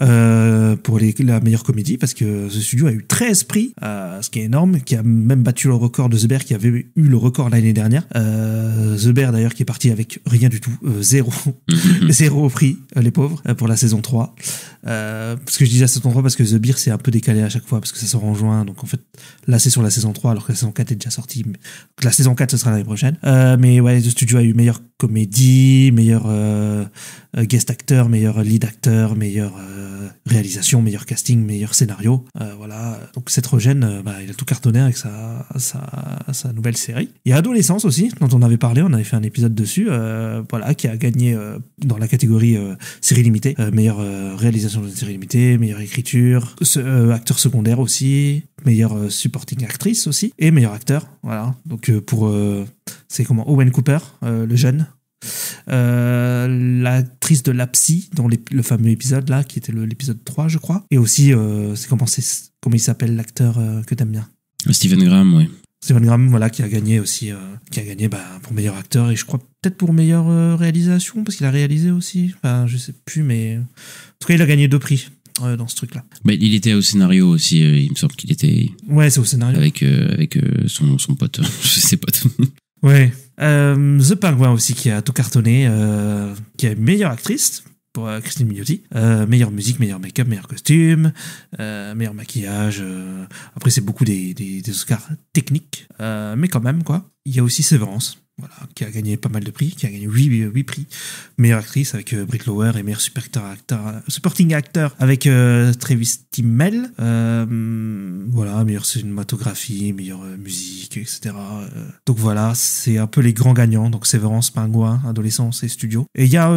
pour la meilleure comédie, parce que The Studio a eu 13 prix, ce qui est énorme, qui a même battu le record de The Bear, qui avait eu le record l'année dernière. The Bear, d'ailleurs, qui est parti avec rien du tout, zéro prix, les pauvres, pour la saison 3. Parce que je dis la saison 3 parce que The Bear, c'est un peu décalé à chaque fois, parce que ça sort en juin, donc en fait, là, c'est sur la saison 3, alors que la saison 4 est déjà sortie. Donc la saison 4, ce sera l'année prochaine. Mais ouais, The Studio a eu meilleure comédie, meilleur guest acteur, meilleur lead acteur, meilleure réalisation, meilleur casting, meilleur scénario. Voilà. Donc Seth Rogen, il a tout cartonné avec sa nouvelle série. Il y a Adolescence aussi, dont on avait parlé, on avait fait un épisode dessus, qui a gagné dans la catégorie série limitée, meilleure réalisation d'une série limitée, meilleure écriture, acteur secondaire aussi, meilleure supporting actrice aussi, et meilleur acteur. Voilà. Donc c'est Owen Cooper, le jeune. L'actrice de La Psy dans le fameux épisode là qui était l'épisode 3 je crois, et aussi comment il s'appelle l'acteur que t'aimes bien? Stephen Graham, ouais. Stephen Graham, voilà, qui a gagné pour meilleur acteur, et je crois peut-être pour meilleure réalisation, parce qu'il a réalisé aussi, je sais plus, mais en tout cas il a gagné 2 prix dans ce truc là. Il était au scénario aussi, il me semble qu'il était. Ouais, c'est au scénario avec son pote, ses potes. Ouais. The Penguin aussi, qui a tout cartonné, qui est meilleure actrice, pour Christine Milioti. Meilleure musique, meilleur make-up, meilleur costume, meilleur maquillage. Après, c'est beaucoup des Oscars techniques, mais quand même, quoi. Il y a aussi Sévérance, voilà, qui a gagné pas mal de prix, qui a gagné 8 prix. Meilleure actrice avec Britt Lower et meilleur supporting actor avec Travis Timmel. Voilà, meilleure cinématographie, meilleure musique, etc. Donc voilà, c'est un peu les grands gagnants. Donc Sévérance, Pingouin, Adolescence et Studio. Et il y a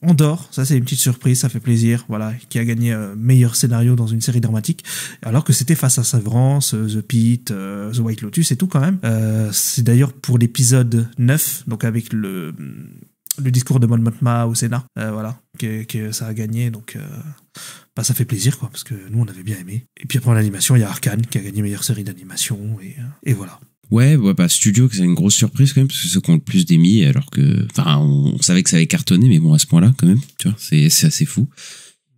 Andor, ça c'est une petite surprise, ça fait plaisir, voilà, qui a gagné meilleur scénario dans une série dramatique, alors que c'était face à Sévérance, The Pitt, The White Lotus et tout quand même. C'est d'ailleurs pour l'épisode 9, donc avec le discours de Mon Mothma au Sénat, voilà, que ça a gagné, donc ça fait plaisir, quoi, parce que nous on avait bien aimé. Et puis après en animation, il y a Arcane qui a gagné meilleure série d'animation, et voilà. Ouais, Studio, c'est une grosse surprise quand même, parce que ceux qui ont le plus d'émis, alors que, enfin, on savait que ça avait cartonné, mais bon, à ce point-là, quand même, tu vois, c'est assez fou.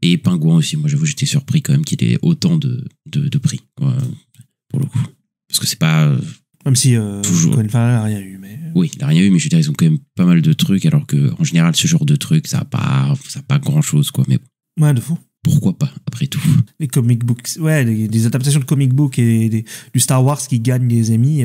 Et Pingouin aussi, moi, j'avoue, j'étais surpris quand même qu'il ait autant de prix, quoi, pour le coup. Parce que c'est pas... Même si, toujours. Colin Farrell n'a rien eu, mais... Oui, il n'a rien eu, mais je veux dire, ils ont quand même pas mal de trucs, alors que, en général, ce genre de trucs, ça a pas grand-chose, quoi, mais bon. Ouais, de fou. Pourquoi pas, après tout. Les comic books, ouais, des adaptations de comic books et du Star Wars qui gagnent les Emmy,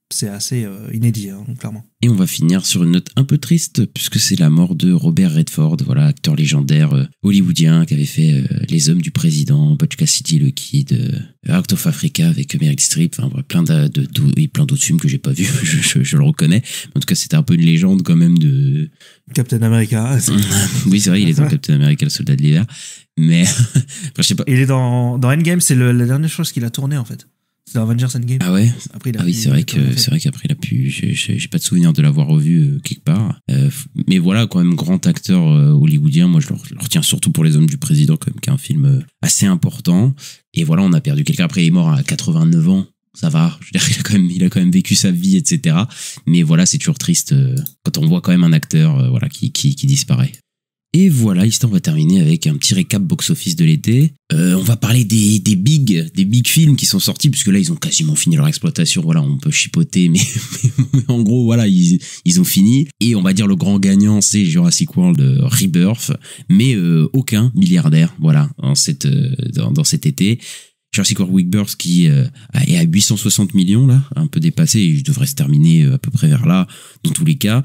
c'est assez inédit, hein, clairement. Et on va finir sur une note un peu triste, puisque c'est la mort de Robert Redford, voilà, acteur légendaire hollywoodien qui avait fait Les Hommes du Président, Butch Cassidy le Kid, Out of Africa avec Meryl Streep, enfin plein d'autres films que j'ai pas vus, je le reconnais. En tout cas, c'était un peu une légende quand même de... Captain America. Oui, c'est vrai, il est dans Captain America, le soldat de l'hiver. Mais, enfin, je sais pas. Il est dans Endgame, c'est la dernière chose qu'il a tourné, en fait. C'est dans Avengers Endgame. Ah ouais? Après, oui, c'est vrai qu'après, il a pu, j'ai pas de souvenir de l'avoir revu quelque part. Mais voilà, quand même, grand acteur hollywoodien. Moi, je le retiens surtout pour Les Hommes du Président, quand même, qui est un film assez important. Et voilà, on a perdu quelqu'un. Après, il est mort à 89 ans. Ça va. Je veux dire, il a quand même vécu sa vie, etc. Mais voilà, c'est toujours triste quand on voit quand même un acteur, voilà, qui disparaît. Et voilà, ici on va terminer avec un petit récap box-office de l'été. On va parler des big films qui sont sortis, puisque là ils ont quasiment fini leur exploitation. Voilà, on peut chipoter, mais en gros voilà, ils ont fini. Et on va dire le grand gagnant, c'est Jurassic World Rebirth, mais aucun milliardaire, voilà, dans cet été. Jurassic World Rebirth qui est à 860 millions là, un peu dépassé, et il devrait se terminer à peu près vers là dans tous les cas.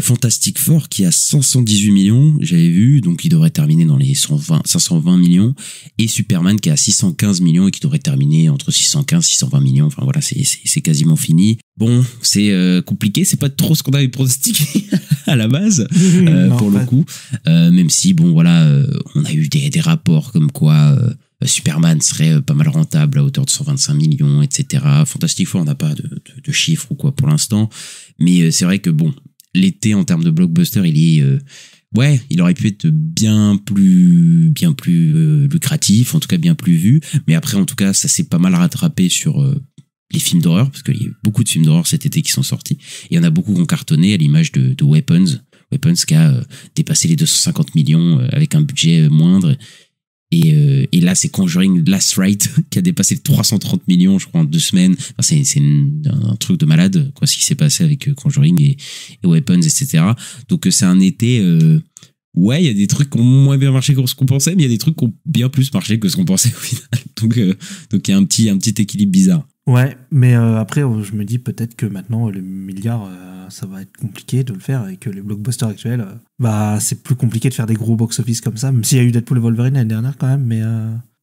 Fantastic Four qui a 518 millions, j'avais vu, donc il devrait terminer dans les 520 millions, et Superman qui a 615 millions et qui devrait terminer entre 615 et 620 millions. Enfin voilà, c'est quasiment fini. Bon, c'est compliqué, c'est pas trop ce qu'on avait pronostiqué à la base, non, pour le coup, même si bon voilà, on a eu des rapports comme quoi Superman serait pas mal rentable à hauteur de 125 millions, etc. Fantastic Four, on n'a pas de chiffres ou quoi pour l'instant, mais c'est vrai que bon, l'été en termes de blockbuster, il aurait pu être bien plus lucratif, en tout cas bien plus vu, mais après en tout cas ça s'est pas mal rattrapé sur les films d'horreur, parce qu'il y a eu beaucoup de films d'horreur cet été qui sont sortis, et il y en a beaucoup qui ont cartonné, à l'image de Weapons qui a dépassé les 250 millions avec un budget moindre. Et là, c'est Conjuring Last Rite qui a dépassé les 330 millions, je crois, en 2 semaines. Enfin, c'est un truc de malade, quoi, ce qui s'est passé avec Conjuring et Weapons, etc. Donc, c'est un été... ouais, il y a des trucs qui ont moins bien marché que ce qu'on pensait, mais il y a des trucs qui ont bien plus marché que ce qu'on pensait au final. Donc, il y a un petit équilibre bizarre. Ouais, mais après, je me dis peut-être que maintenant, le milliard, ça va être compliqué de le faire, et que les blockbusters actuels, c'est plus compliqué de faire des gros box-office comme ça, même s'il y a eu Deadpool et Wolverine l'année dernière quand même, mais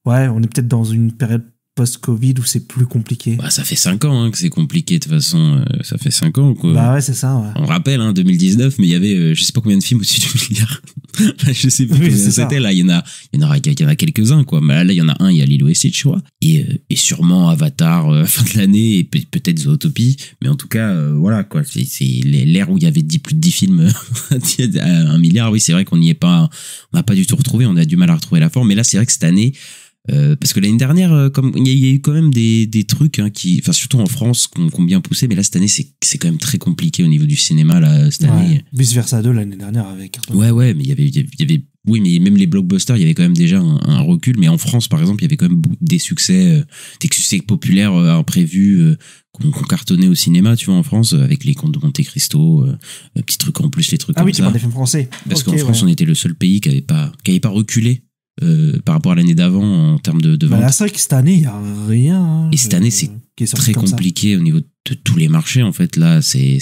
ouais, on est peut-être dans une période post-Covid où c'est plus compliqué. Ça fait 5 ans que c'est compliqué, de toute façon, ça fait 5 ans, quoi. Bah ouais, c'est ça, ouais. On rappelle, 2019, mais il y avait, je sais pas combien de films au-dessus du milliard. Je sais plus combien c'était, là, il y en a quelques-uns, quoi. Mais là, il y en a un, il y a Lilo et Stitch, je crois. Et sûrement Avatar, fin de l'année, et peut-être Zootopie. Mais en tout cas, voilà, quoi. C'est l'ère où il y avait plus de 10 films à 1 milliard. Oui, c'est vrai qu'on n'y est pas, on n'a pas du tout retrouvé, on a du mal à retrouver la forme. Mais là, c'est vrai que cette année, Parce que l'année dernière, comme il y a eu quand même des trucs enfin surtout en France, qu'on bien poussé, mais là cette année c'est quand même très compliqué au niveau du cinéma là cette année. Vice versa 2 l'année dernière avec. Ouais, mais il y avait oui, mais même les blockbusters, il y avait quand même déjà un recul. Mais en France, par exemple, il y avait quand même des succès populaires imprévus qu'on cartonnait au cinéma, tu vois, en France, avec les Contes de Monte Cristo, petits trucs en plus, les trucs comme ça. Ah oui, tu parles des films français. Parce qu'en France, on était le seul pays qui avait pas reculé par rapport à l'année d'avant en termes de vente. Là, c'est vrai que cette année, il n'y a rien. Et cette année, c'est très compliqué au niveau de tous les marchés, en fait. Là, c'est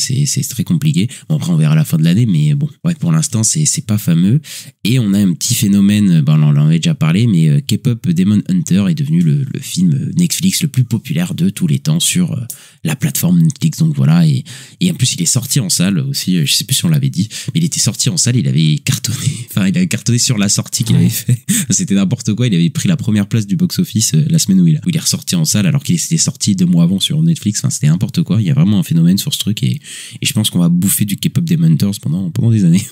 très compliqué. Bon, après, on verra à la fin de l'année, mais bon, ouais, pour l'instant, c'est pas fameux. Et on a un petit phénomène, on en avait déjà parlé, mais K-Pop Demon Hunter est devenu le film Netflix le plus populaire de tous les temps sur la plateforme Netflix. Donc voilà, et en plus, il est sorti en salle aussi, je sais plus si on l'avait dit, mais il était sorti en salle, il avait cartonné sur la sortie qu'il avait fait. C'était n'importe quoi, il avait pris la première place du box-office la semaine où il est ressorti en salle, alors qu'il était sorti 2 mois avant sur Netflix. Enfin, c'était n'importe quoi. Il y a vraiment un phénomène sur ce truc et je pense qu'on va bouffer du K-Pop Demon Hunters pendant des années.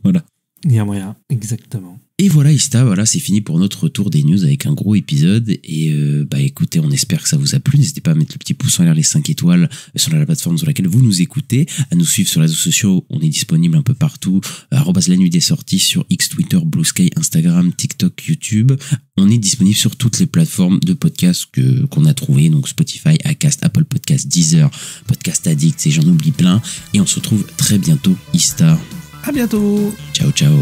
Voilà. Il y a moyen, exactement. Et voilà, Ista, voilà, c'est fini pour notre retour des news avec un gros épisode. Et écoutez, on espère que ça vous a plu. N'hésitez pas à mettre le petit pouce en l'air, les 5 étoiles sur la plateforme sur laquelle vous nous écoutez, à nous suivre sur les réseaux sociaux. On est disponible un peu partout. @la nuit des sorties sur X, Twitter, Blue Sky, Instagram, TikTok, YouTube. On est disponible sur toutes les plateformes de podcasts qu'on a trouvées, donc Spotify, Acast, Apple Podcasts, Deezer, Podcast Addict, et j'en oublie plein. Et on se retrouve très bientôt, Ista. À bientôt. Ciao, ciao.